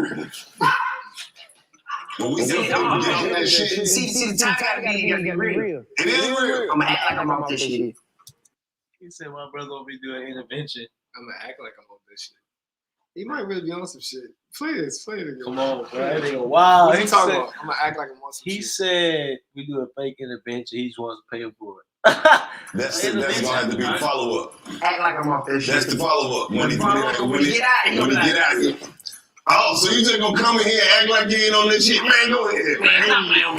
When we say get off that shit. See, the time gotta be real. It is real. I'm gonna act like I'm off this shit. He said my brother will be doing intervention. I'm gonna act like I'm on this shit. He might really be on some shit. Play this again. Come on, bro. That nigga wild. What he talking about? I'm gonna act like I'm on some shit. He said we do a fake intervention. He just wants to pay for it. That's gonna have to be the follow up. Act like I'm off this shit. That's the follow up. When he get out of here. Oh, so you just gonna come in here and act like you ain't on this shit? Man, go ahead, man.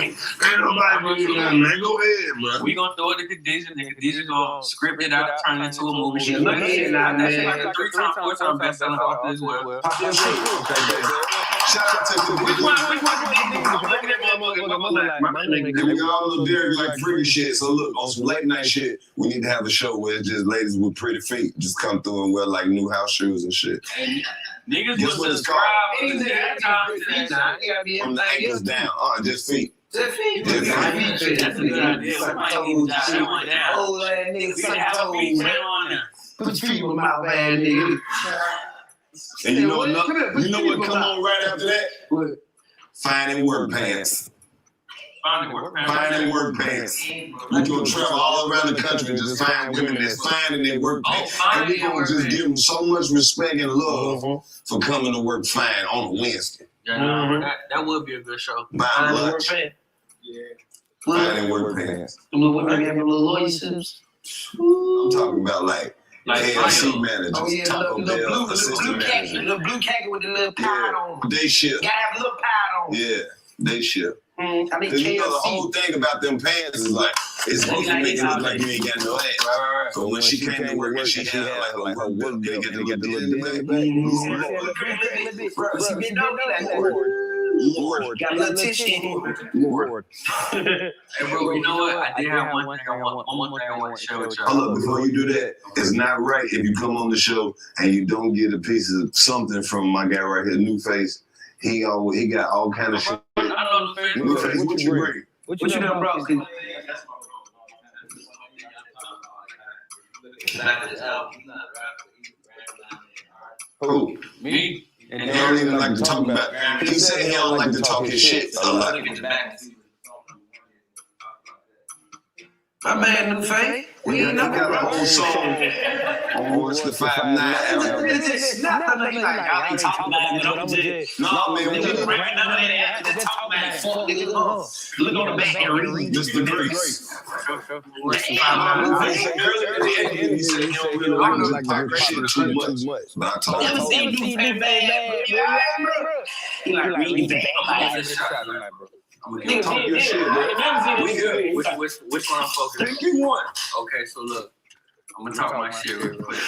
Ain't nobody believe that, man. Go ahead, bro. We gonna throw it to Khadijah. Khadijah gonna script it out, turn it into a movie. She Look at it now, that's man. like a 3-time, 4-time best-selling author as well. Shout out to the Which one? I'm looking at and we all look very like freaky shit. So look, on some late night shit, we need to have a show where it's just ladies with pretty feet just come through and wear like new house shoes and shit. Niggas Guess will what it's subscribe called? to that time. From the ankles down. Just feet. That's a good idea. Somebody need to jot that one down. Old ass nigga, We can suck have a toes, feature man. on there. Put your feet in my mouth, man, nigga. And you know what come on right after that? What? Finding work pants. Finding work pants. We gonna travel all around the country and just find women that's finding their work pants. And we gonna just give them so much respect and love for coming to work fine on a Wednesday. Yeah, that would be a good show. Buying lunch. Finding work pants. Them little women have little lawyer suits. I'm talking about like KFC managers, Oh, yeah, Taco Bell assistant managers. Little blue khaki with the little pad on. Day shift. Gotta have a little pad on. Yeah, day shift. I mean, Cause you know the KFC. whole thing about them pants is like it's supposed to make it look like you ain't got no ass. Right. So when she came to work and she had like her work belt, they got the little Lord. Got a little tissue. Lord. Hey, bro, you know what? I did have one thing I want to share with y'all. Hold up, before you do that, it's not right if you come on the show and you don't get a piece of something from my guy right here, New Face. He got all kind of shit. I know the face. New Face, what you bring? What you done brought? Who? Me? And he don't even like to talk about. He said he don't like to talk his shit a lot. My man, New Face. We ain't got nothing a whole song on What's the 5'9". It's nothing like y'all ain't talking about it, but I'm just. No, man, we Just just bring it up there after the talk about it. Fuck niggas. Look on the back and read. Mr. Grace. He said he don't really like to talk shit too much. But I told Never him. seen New Face bad, he like reading the back. Nigga, talk your shit, bro. We good. Which one I'm focusing Pick you one. Okay, so look, I'm gonna talk my shit real quick.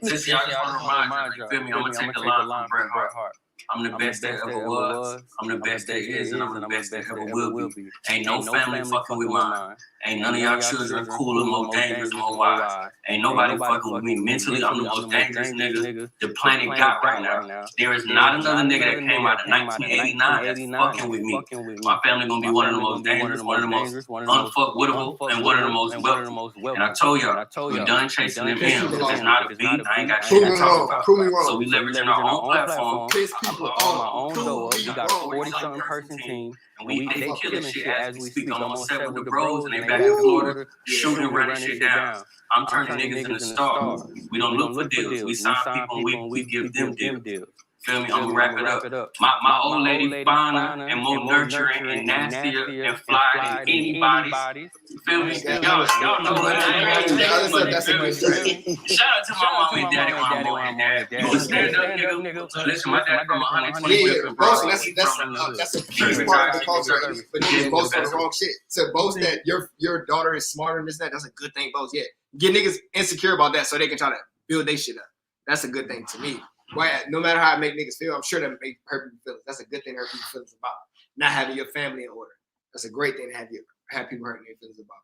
Since y'all just want to remind you, feel me? I'm gonna take the line from Bret Hart. I'm the best that ever was. I'm the best that is, and I'm the best that ever will be. Ain't no family fucking with mine. Ain't none of y'all children cooler, more dangerous, more wise. Ain't nobody fucking with me mentally. I'm the most dangerous nigga the planet got right now. There is not another nigga that came out of 1989 that's fucking with me. My family gonna be one of the most dangerous, one of the most unfuckwittable, and one of the most wealthy. And I told y'all, we done chasing them M's. If it's not a beat, I ain't got shit to talk about. So we leveraging our own platform. I put on my own door. We got a 40-something person team. And they killing shit as we speak. I'm on set with the bros and they back in Florida shooting and running shit down. I'm turning niggas into stars. We don't look for deals. We sign people and we give them deals. Feel me? I'm gonna wrap it up. My old lady finer and more nurturing and nastier and flyer than anybody's. Feel me? Y'all know what I mean. That's a good thing. Shout out to my mom and daddy when I'm on dad. You a stand up nigga. Listen, my dad from 120 Yeah, boasting, that's a huge part of the culture. But niggas boast on the wrong shit. To boast that your daughter is smarter than this, that's a good thing, boast. Yeah. Get niggas insecure about that so they can try to build their shit up. That's a good thing to me. Well, no matter how I make niggas feel, I'm sure that make hurt people's feelings. That's a good thing to hurt people's feelings about. Not having your family in order. That's a great thing to have people hurting their feelings about.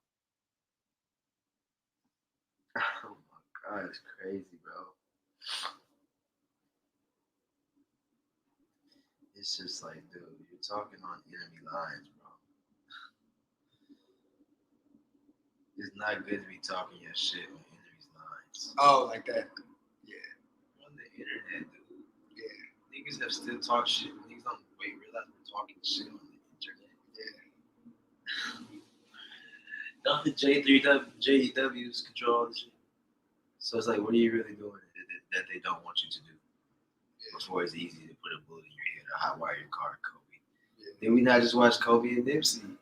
Oh my God, it's crazy, bro. It's just like, dude, you're talking on enemy lines, bro. It's not good to be talking your shit on enemy's lines. Oh, like that. On the internet, dude. Yeah. Niggas have still talked shit. Niggas don't realize we're talking shit on the internet. Yeah. Don't the JEWs control all the shit? So it's like, what are you really doing that they don't want you to do? Before it's easy to put a bullet in your head or hotwire your car, Kobe. Yeah. Did we not just watch Kobe and Nipsey?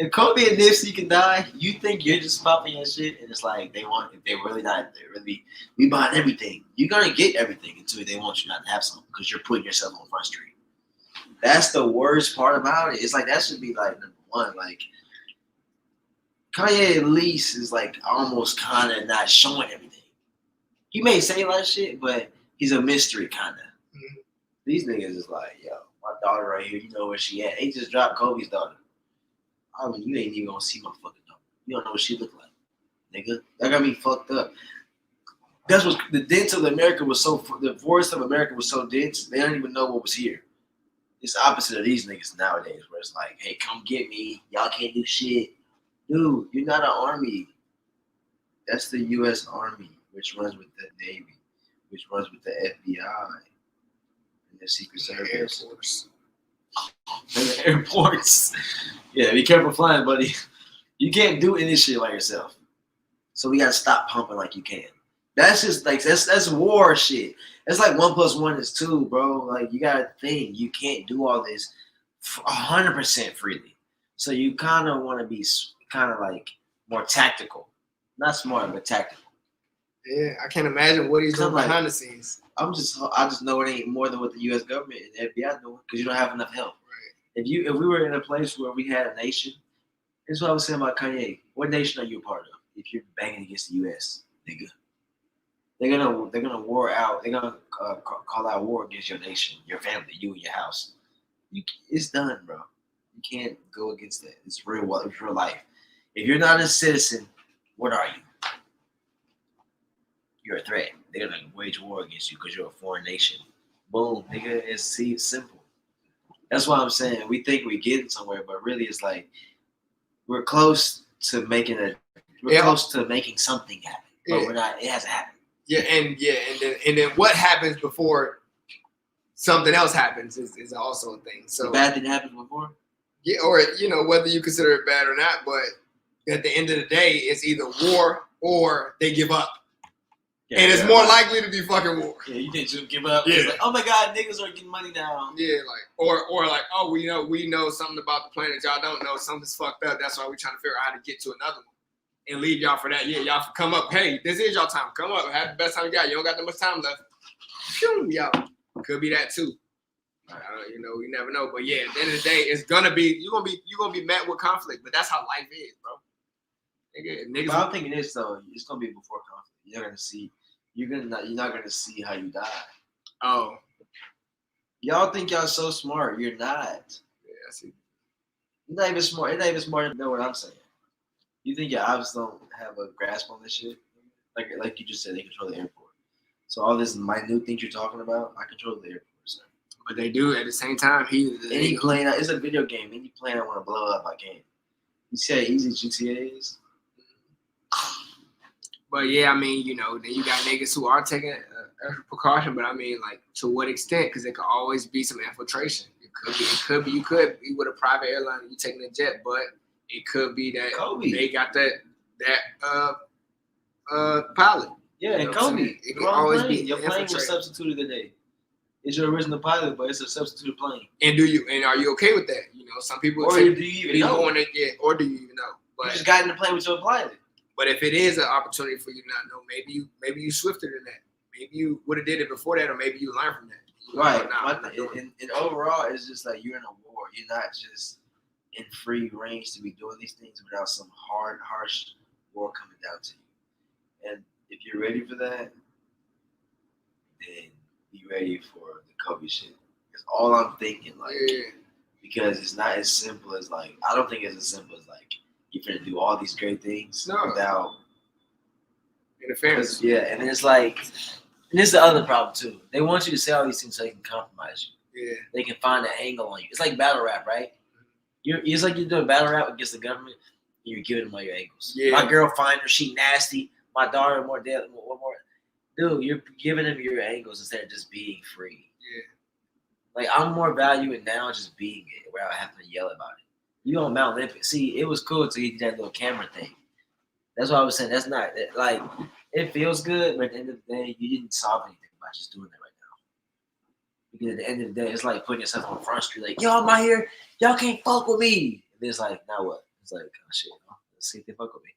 If Kobe and Nipsey can die, you think you're just popping your shit, and it's like we buying everything. You're gonna get everything until they want you not to have something because you're putting yourself on Front Street. That's the worst part about it. It's like that should be like number one. Like Kanye at least is like almost kind of not showing everything. He may say a lot of shit, but he's a mystery kind of. These niggas is like, yo, my daughter right here, you know where she at. They just dropped Kobe's daughter. I mean, you ain't even gonna see my fucking daughter. You don't know what she look like, nigga. That got me fucked up. That's what the dense of America was so. The forest of America was so dense, they don't even know what was here. It's the opposite of these niggas nowadays, where it's like, hey, come get me. Y'all can't do shit. Dude, you're not an army. That's the U.S. Army, which runs with the Navy, which runs with the FBI and the Secret Service. Air Force. And the airports. Yeah, be careful flying, buddy. You can't do any shit by yourself. So we gotta stop pumping like you can. That's just like that's war shit. That's like 1 + 1 is 2, bro. Like you gotta think you can't do all this 100% freely. So you kind of want to be kind of like more tactical, not smart but tactical. Yeah, I can't imagine what he's doing behind the scenes. I just know it ain't more than what the U.S. government and the FBI doing because you don't have enough help. Right. If we were in a place where we had a nation, this is what I was saying about Kanye. What nation are you a part of? If you're banging against the U.S., nigga, they're gonna war out. They're gonna call out war against your nation, your family, you and your house. It's done, bro. You can't go against that. It's real. It's real life. If you're not a citizen, what are you? You're a threat. They're gonna wage war against you because you're a foreign nation. Boom, nigga. It's simple. That's why I'm saying we think we're getting somewhere, but really it's like we're close to making close to making something happen, but we're not. It hasn't happened. And then what happens before something else happens is also a thing. So the bad thing happens before. Yeah, or whether you consider it bad or not, but at the end of the day, it's either war or they give up. Yeah, and it's more likely to be fucking war. Yeah, you didn't just give up. Yeah. It's like, oh my God, niggas are getting money now. Yeah, like or like, oh, we know something about the planet y'all don't know. Something's fucked up. That's why we're trying to figure out how to get to another one and leave y'all for that. Yeah, y'all come up. Hey, this is y'all time. Come up. Have the best time you got. You don't got that much time left. Phew, y'all. Could be that too. We never know. But yeah, at the end of the day, it's gonna be you're gonna be met with conflict. But that's how life is, bro. Niggas. But I'm thinking this though. It's gonna be before conflict. You're not gonna see how you die. Oh, y'all think y'all so smart. You're not. Yeah, I see. You're not even smart. You're not even smart to know what I'm saying. You think your ops don't have a grasp on this shit? Like you just said, they control the airport. So all this minute things you're talking about, I control the airport. So. But they do at the same time. Any plane, it's a video game. Any plane I want to blow up, I can. You see how easy GTA is? But yeah, I mean, then you got niggas who are taking extra precaution. But I mean, like, to what extent? Because there could always be some infiltration. It could be. You could be with a private airline and you taking a jet, but it could be that Kobe. They got that pilot. Yeah, and Kobe. It could always be. Your plane was substituted today. It's your original pilot, but it's a substituted plane. And are you okay with that? Some people or do you even know? Or do you even know? But you just got in the plane with your pilot. But if it is an opportunity for you to not know, maybe you swifted in that. Maybe you would have did it before that, or maybe you learned from that. Right. And overall, it's just like you're in a war. You're not just in free range to be doing these things without some harsh war coming down to you. And if you're ready for that, then be ready for the Kobe shit. That's all I'm thinking. Because it's not as simple as I don't think it's as simple as you're gonna do all these great things without interference. Yeah, and then it's and this is the other problem too. They want you to say all these things so they can compromise you. Yeah. They can find an angle on you. It's like battle rap, right? It's like you're doing battle rap against the government and you're giving them all your angles. Yeah. My girl find her, she nasty. My daughter more deadly. Dude, you're giving them your angles instead of just being free. Yeah. I'm more valuing now just being it without having to yell about it. You on Mount Olympus. See, it was cool to get that little camera thing. That's what I was saying. That's not it feels good, but at the end of the day, you didn't solve anything by just doing that right now. Because at the end of the day, it's like putting yourself on Front Street, yo, I'm out here, y'all can't fuck with me. And then it's now what? It's oh shit, let's see if they fuck with me.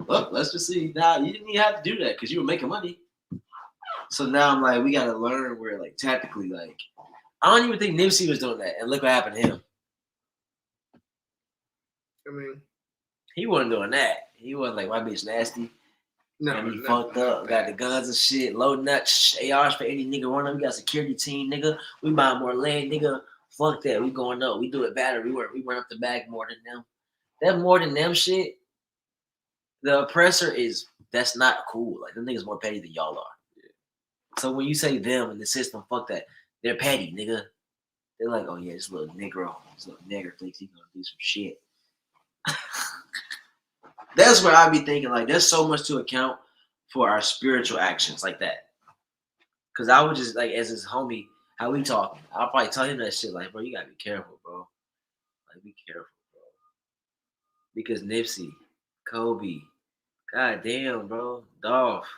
Look, let's just see. Now you didn't even have to do that because you were making money. So now I'm we gotta learn where tactically I don't even think Nipsey was doing that, and look what happened to him. I mean, he wasn't doing that. He wasn't my bitch nasty. And he fucked up, got the guns and shit, loading up ARs for any nigga run up. We got security team, nigga. We buy more land, nigga. Fuck that. We going up. We do it better. We run up the bag more than them. That more than them shit, the oppressor that's not cool. Like, them niggas more petty than y'all are. Yeah. So when you say them in the system, fuck that. They're petty, nigga. They're like, oh yeah, this little nigger thinks he's gonna do some shit. That's where I be thinking, like, there's so much to account for our spiritual actions like that. Cause I would just, like, as his homie, how we talking, I'll probably tell him that shit, like, bro, you gotta be careful, bro. Like, be careful, bro. Because Nipsey, Kobe, goddamn, bro, Dolph,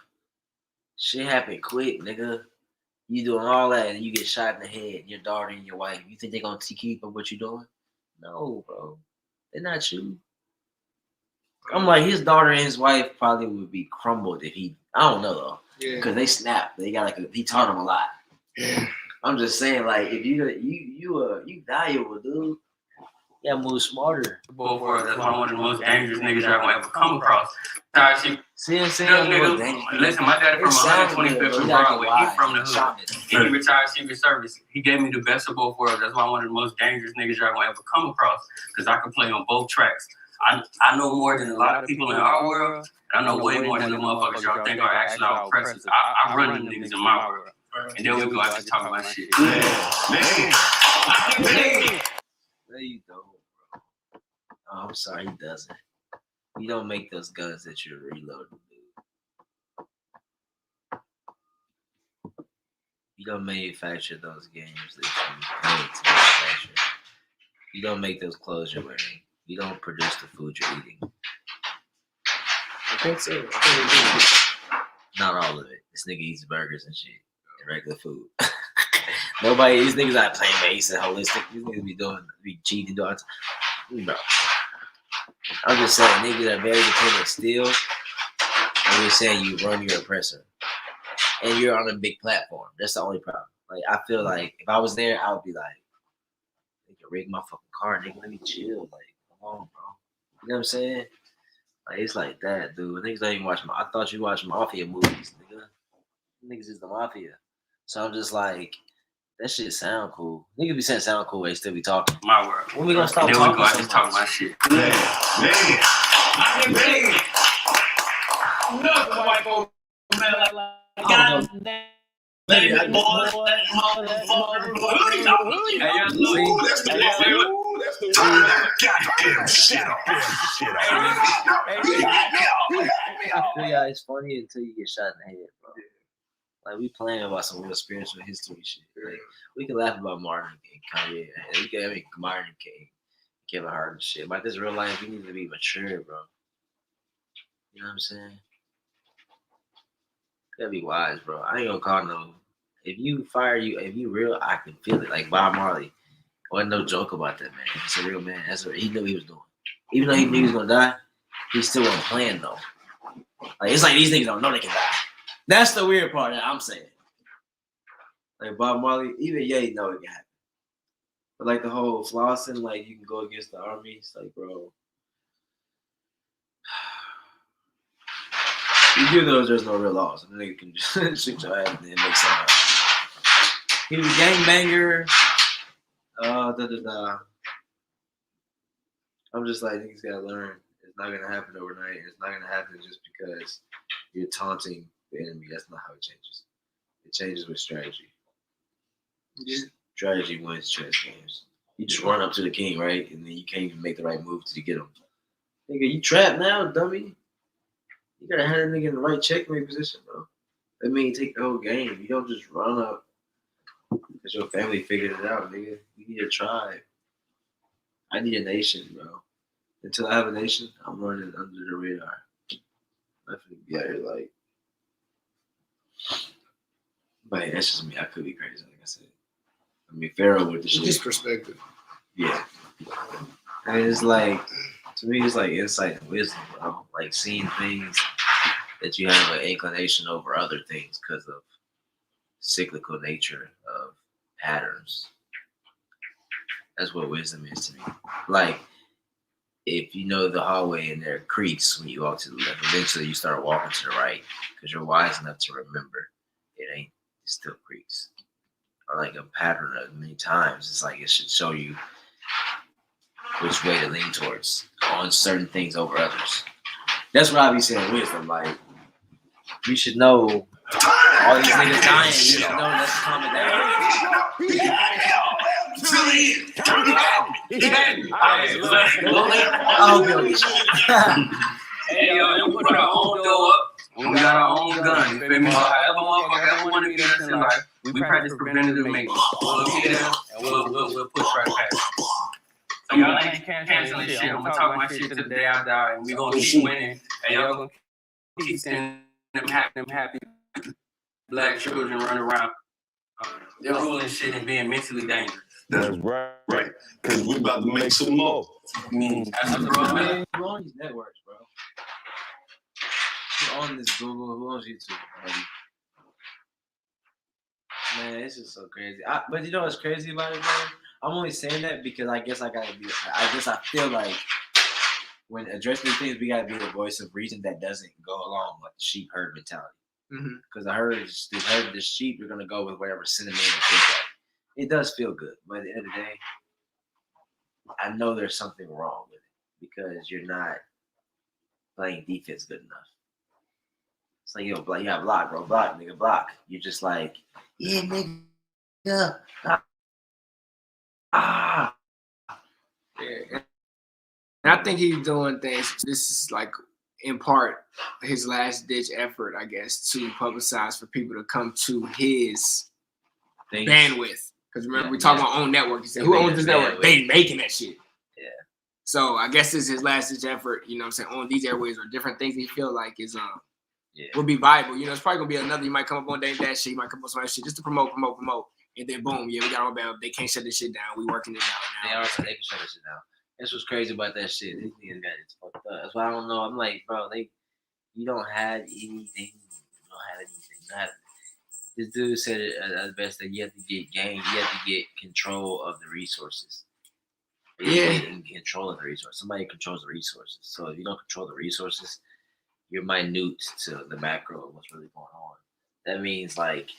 shit happened quick, nigga. You doing all that and you get shot in the head, and your daughter and your wife. You think they gonna keep up what you doing? No, bro. They're not you. I'm like, his daughter and his wife probably would be crumbled if I don't know though. Yeah. Because they snapped. They got he taught them a lot. Yeah. I'm just saying, like, if you valuable, dude. You gotta move smarter. That's one of the most dangerous niggas y'all gonna ever come across. Listen, my daddy from 125th and Broadway. He from the hood. And he retired Secret Service. He gave me the best of both worlds. That's why I'm one of the most dangerous niggas y'all gonna ever come across. Because I can play on both tracks. I know more than a lot of people in our world. I know way more than the motherfuckers y'all think are actually our oppressors. I run them niggas in my world. And then we go out to talk about shit. No, you don't, bro. Oh, I'm sorry, he doesn't. You don't make those guns that you're reloading, dude. You don't manufacture those games that you pay to manufacture. You don't make those clothes you're wearing. You don't produce the food you're eating. I think so. Not all of it. This nigga eats burgers and shit and regular food. Nobody, these niggas not plant-based and holistic. These niggas be cheating, doing bro. I'm just saying, niggas are very dependent still. And you're saying you run your oppressor. And you're on a big platform. That's the only problem. Like, I feel like if I was there, I would be like, nigga, rig my fucking car, nigga, let me chill. Like, come on, bro. You know what I'm saying? Like, it's like that, dude. Niggas don't even watch I thought you watched Mafia movies, nigga. Niggas is the Mafia. So I'm just like, that shit sound cool. Niggas be saying sound cool, they still be talking. My word. When we gonna stop talking? Then we go out just talk my shit. Nothing white folks, man, like goddamn. Baby, boy, that motherfucker. That's the goddamn shit. I feel y'all, it's funny until you get shot in the head, bro. Like, we playing about some real spiritual history shit. Like, we can laugh about Martin and Kanye. Martin and Kevin Hart and shit. But this real life, we need to be mature, bro. You know what I'm saying? You gotta be wise, bro. I ain't gonna call no. If you real, I can feel it. Like Bob Marley. Wasn't no joke about that, man. He's a real man. He knew what he was doing. Even though he knew he was gonna die, he still wasn't playing though. Like, it's like these niggas don't know they can die. That's the weird part that I'm saying. Like Bob Marley, even Ye know it can happen. But like the whole flossing, like you can go against the army. It's like, bro, you do know there's no real laws. A nigga can just shoot your ass and then make something up. He was a gangbanger. I'm just like, niggas gotta learn. It's not gonna happen overnight. It's not gonna happen just because you're taunting the enemy. That's not how it changes. It changes with strategy. Yeah. Strategy wins chess games. You just run up to the king, right? And then you can't even make the right move to get him. Nigga, you trapped now, dummy. You gotta have that nigga in the right checkmate position, bro. That means take the whole game. You don't just run up because your family figured it out, nigga. You need a tribe. I need a nation, bro. Until I have a nation, I'm running under the radar. I feel be out here like, but hey, that's just me. I could be crazy, like I said. I mean, Pharaoh with the shit. Just perspective. Yeah. And it's like, to me, it's like insight and wisdom, bro. Like seeing things that you have an inclination over other things because of cyclical nature of patterns. That's what wisdom is to me. Like, if you know the hallway and there are creaks when you walk to the left, eventually you start walking to the right because you're wise enough to remember it ain't it still creaks. Or like a pattern of many times. It's like it should show you which way to lean towards on certain things over others. That's what I be saying wisdom. Like you should know all these niggas dying. You should know let's calm it down. Hey, yo, we put our own dough up. We got our own gun. You feel me? So however motherfucker want to be us in life, we practice preventative maintenance. We'll be there and we'll push right past it. So y'all ain't canceling shit. I'm gonna talk my shit to the day I die, and we gonna keep winning. And y'all gonna keep seeing them happy black children running around, ruling shit and being mentally dangerous. That's right. Because we about to make some more. That's the road, man. Who owns these networks, bro? Who owns this Google? Who owns YouTube, buddy? Man, it's just so crazy. But you know what's crazy about it, bro? I'm only saying that because I guess I feel like when addressing these things, we gotta be the voice of reason that doesn't go along with the sheep herd mentality. Because the sheep are gonna go with whatever sentiment it feels like. It does feel good, but at the end of the day, I know there's something wrong with it because you're not playing defense good enough. It's like, yo, you got block, bro, block, nigga, block. You're just like, yeah, nigga, Yeah. And I think he's doing things. This is like, in part, his last ditch effort, I guess, to publicize for people to come to his bandwidth. Because remember, we talking about own network. He said, who owns this network? They making that shit. Yeah. So I guess this is his last ditch effort, you know what I'm saying, on these airways or different things he feel like is would be viable. You know, it's probably gonna be another, you might come up on that shit, you might come up on some other shit just to promote. And then boom, yeah, we got all bad. They can't shut this shit down. We working it out now. They can shut this shit down. That's what's crazy about that shit. These niggas got it fucked up. That's why I don't know. I'm like, bro, you don't have anything. This dude said it as best that you have to get game. You have to get control of the resources. In control of the resources. Somebody controls the resources. So if you don't control the resources, you're minute to the macro of what's really going on. That means like,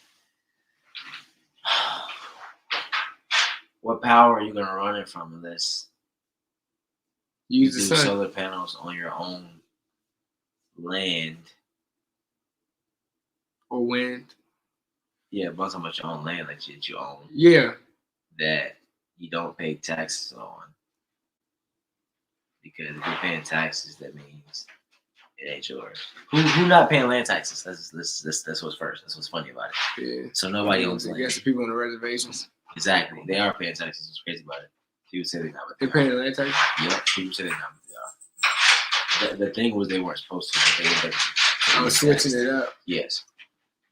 what power are you gonna run it from unless you do solar panels on your own land or wind? Yeah, but how much your own land that you own. Yeah, that you don't pay taxes on, because if you're paying taxes, that means it ain't yours. Who not paying land taxes? That's what's first. That's what's funny about it. Yeah. So nobody owns land. I guess the people on the reservations. Exactly. They are paying taxes. What's crazy about it? People say they're not. They're paying land taxes? Yep. People say they're not. The thing was they weren't supposed to. But they ended up. I was switching it up. Yes.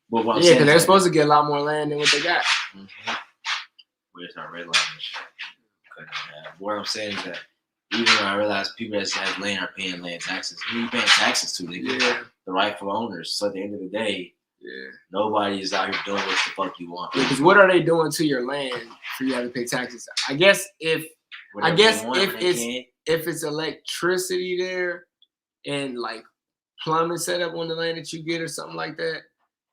But what because they're supposed to get a lot more land than what they got. Mm-hmm. Where's our red line and shit? What I'm saying is that even when I realize people that have land are paying land taxes, who are you paying taxes to, nigga? Yeah. The rightful owners. So at the end of the day, nobody is out here doing what the fuck you want. Because what are they doing to your land for you to have to pay taxes? I guess if it's electricity there and like plumbing set up on the land that you get or something like that,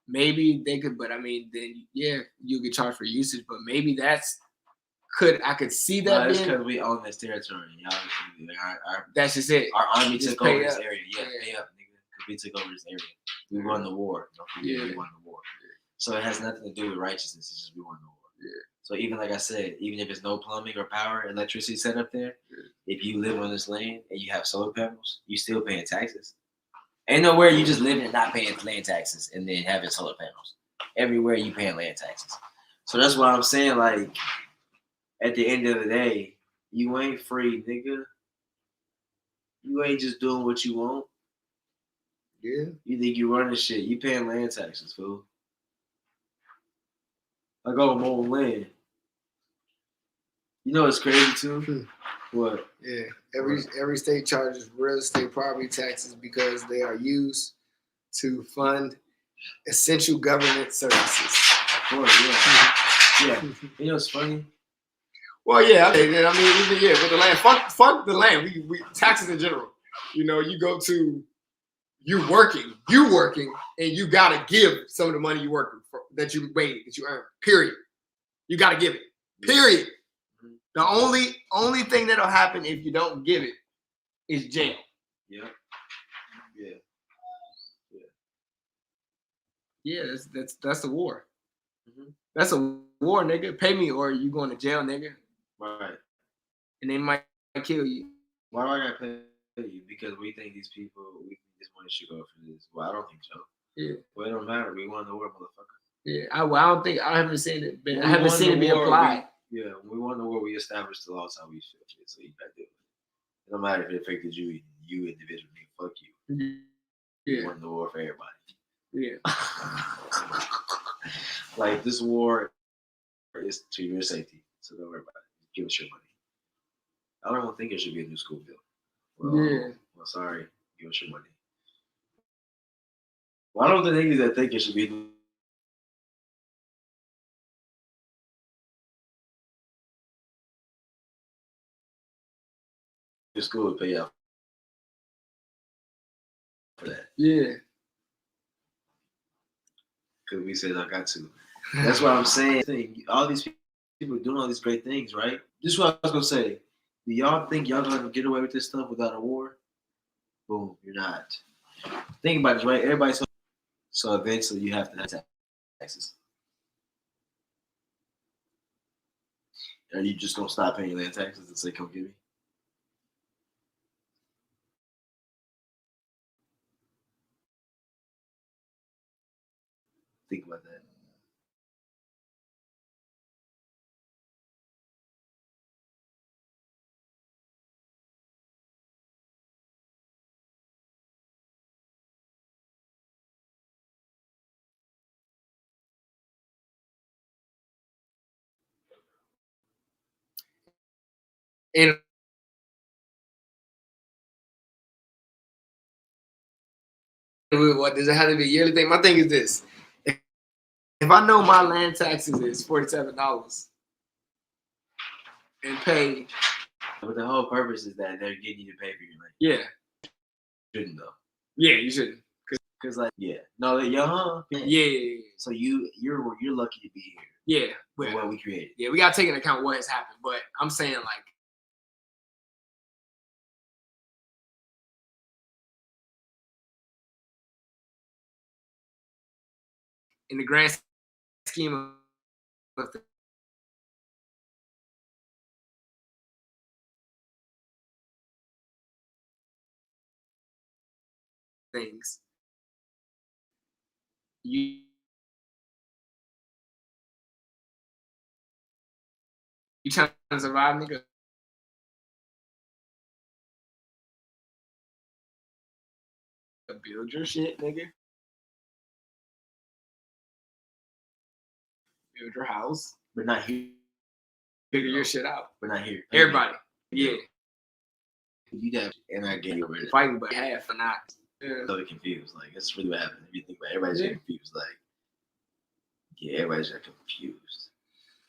maybe they could. But I mean, then you get charged for usage. But maybe I could see that. That's because we own this territory. Y'all, that's just it. Our army took over this area. Yeah, pay up, nigga. Because we took over this area. We won the war. We won the war. So it has nothing to do with righteousness. It's just we won the war. Yeah. So even like I said, even if it's no plumbing or power, electricity set up there, if you live on this land and you have solar panels, you still paying taxes. Ain't nowhere you just living and not paying land taxes and then having solar panels. Everywhere you paying land taxes. So that's why I'm saying, like, at the end of the day, you ain't free, nigga. You ain't just doing what you want. Yeah. You think you running shit. You paying land taxes, fool. I got a own land. You know what's crazy too? What? Yeah. Every state charges real estate property taxes because they are used to fund essential government services. Boy, yeah. You know what's funny? Well, yeah, I mean, even with the land, fuck the land. We taxes in general. You know, you go to you working, and you gotta give some of the money you working for that you made, that you earned. Period. You gotta give it. Period. The only thing that'll happen if you don't give it is jail. Yeah. Yeah. Yeah, that's a war. That's a war, nigga. Pay me or you going to jail, nigga. Right. And they might kill you. Why do I gotta pay you? Because we think these money should go for this. Well, I don't think so. Yeah. Well, it don't matter. We won the war, motherfucker. Yeah. I haven't seen it. I haven't seen it be applied. When we won the war, we established the laws how we should. So you gotta do it. It don't matter if it affected you individually. Fuck you. Yeah. We won the war for everybody. Yeah. Like this war is to your safety. So don't worry about it. Give us your money. I don't think it should be a new school bill. Well, sorry. Give us your money. Well, I don't think niggas that think it should be the school would pay out for that. Yeah. Because we said I got to. That's what I'm saying. All these people doing all these great things, right? This is what I was gonna say. Do y'all think y'all gonna get away with this stuff without a war? Boom, you're not. Think about it, right? Everybody's so eventually you have to have taxes. Are you just gonna stop paying land taxes and say, "Come get me"? Think about that. And what does it have to be a yearly thing? My thing is this: if I know my land taxes is $47 and pay, But the whole purpose is that they're getting you to pay for your land. yeah, Shouldn't though. Yeah, you shouldn't. Cause like no, Yeah. So you're lucky to be here. Yeah. For what we created. Yeah, we gotta take into account what has happened. But I'm saying like in the grand scheme of things, you trying to survive, nigga. Build your shit, nigga. Build your house. We're not here. Figure your shit out. We're not here. Everybody. Yeah. You that and I get over it. Fighting but half or not. Yeah. So confused. Like that's really what happened. If you think about it, everybody's confused. Like everybody's just confused.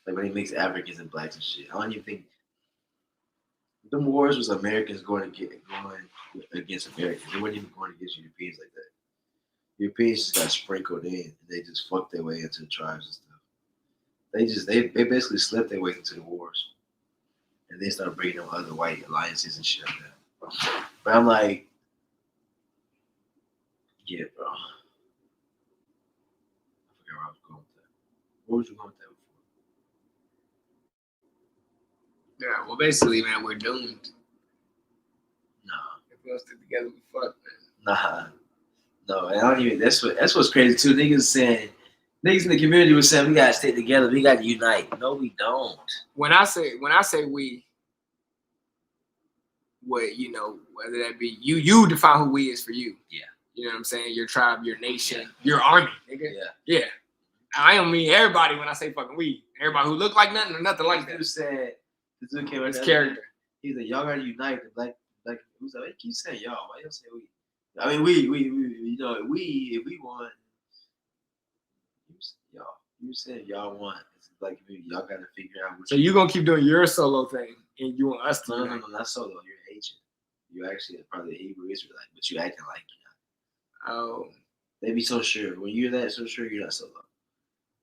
Like when he makes Africans and blacks and shit. I don't even think the wars was Americans going against Americans. They weren't even going against Europeans like that. Europeans just got sprinkled in and they just fucked their way into the tribes and stuff. They basically slipped their way into the wars. And they started bringing on other white alliances and shit like that. But I'm like, yeah, bro. I forgot where I was going with that. What was you going with that before? Yeah, well basically, man, we're doomed. Nah. If we don't stick together, we fuck, man. Nah. No, I don't even that's what's crazy too. Niggas in the community were saying we gotta stick together, we gotta unite. No, we don't. When I say we, what whether that be you define who we is for you. Yeah. You know what I'm saying? Your tribe, your nation, your army, nigga. Yeah. Yeah. I don't mean everybody when I say fucking we. Everybody who look like nothing or nothing like that. Dude said the dude came out. His character. He's like, y'all gotta unite. The black. Who's like, keep saying y'all. Why y'all say we? I mean, we. If we want. Y'all. You said y'all want. It's like y'all got to figure out. So you gonna keep doing your solo thing, and you want us to? No, not solo. You're an agent. You actually probably a Hebrew Israelite, but you acting like you're not. Oh. They be so sure. When you're that so sure, you're not solo.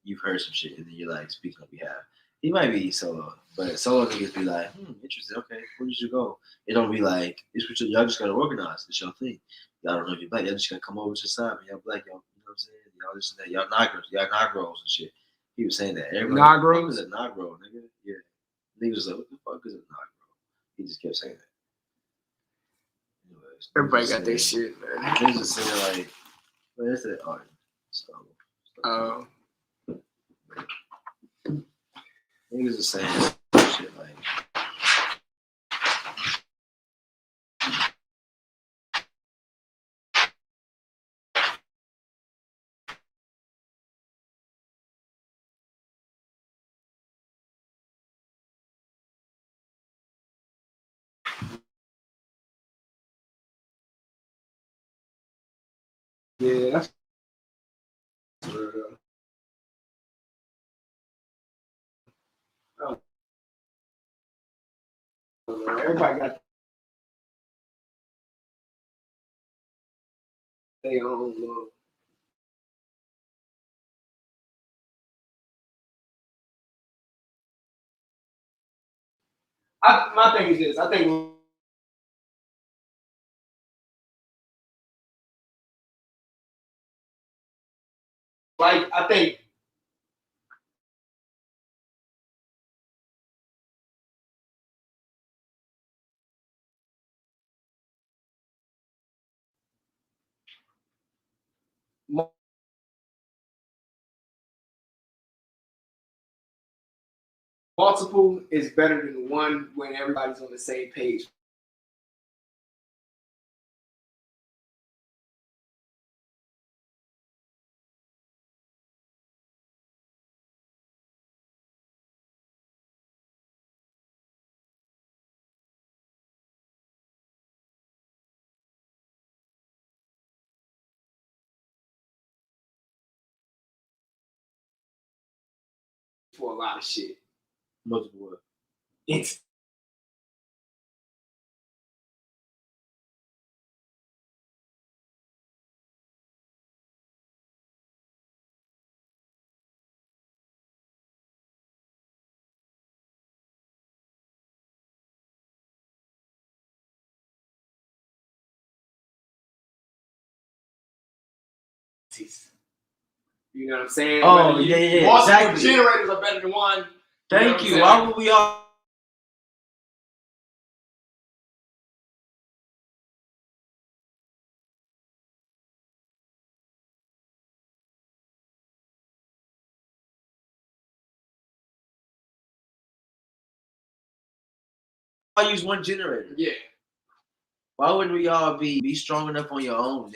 You've heard some shit, and then you're like speaking on behalf. He might be solo, but solo niggas be like, interesting. Okay, where did you go? It don't be like it's what y'all just gotta organize. It's your thing. Y'all don't know if you're black. Y'all just gotta come over to the side. Man, y'all black. Y'all, you know what I'm saying? Y'all this and that. Y'all Negroes and shit. He was saying that. Negros? What is a Negro, nigga? Yeah. Niggas was like, what the fuck is a Negro? He just kept saying that. Anyways, Everybody got their shit, man. Niggas just saying like, well, that's that art. So. Niggas are saying shit like. Yeah, that's everybody got their own love. My thing is this. I think multiple is better than one when everybody's on the same page. For a lot of shit. Multiple. It's you know what I'm saying? Oh, yeah. Multiple Exactly. generators are better than one. Thank you. Why would we all? I use one generator. Yeah. Why wouldn't we all be strong enough on your own?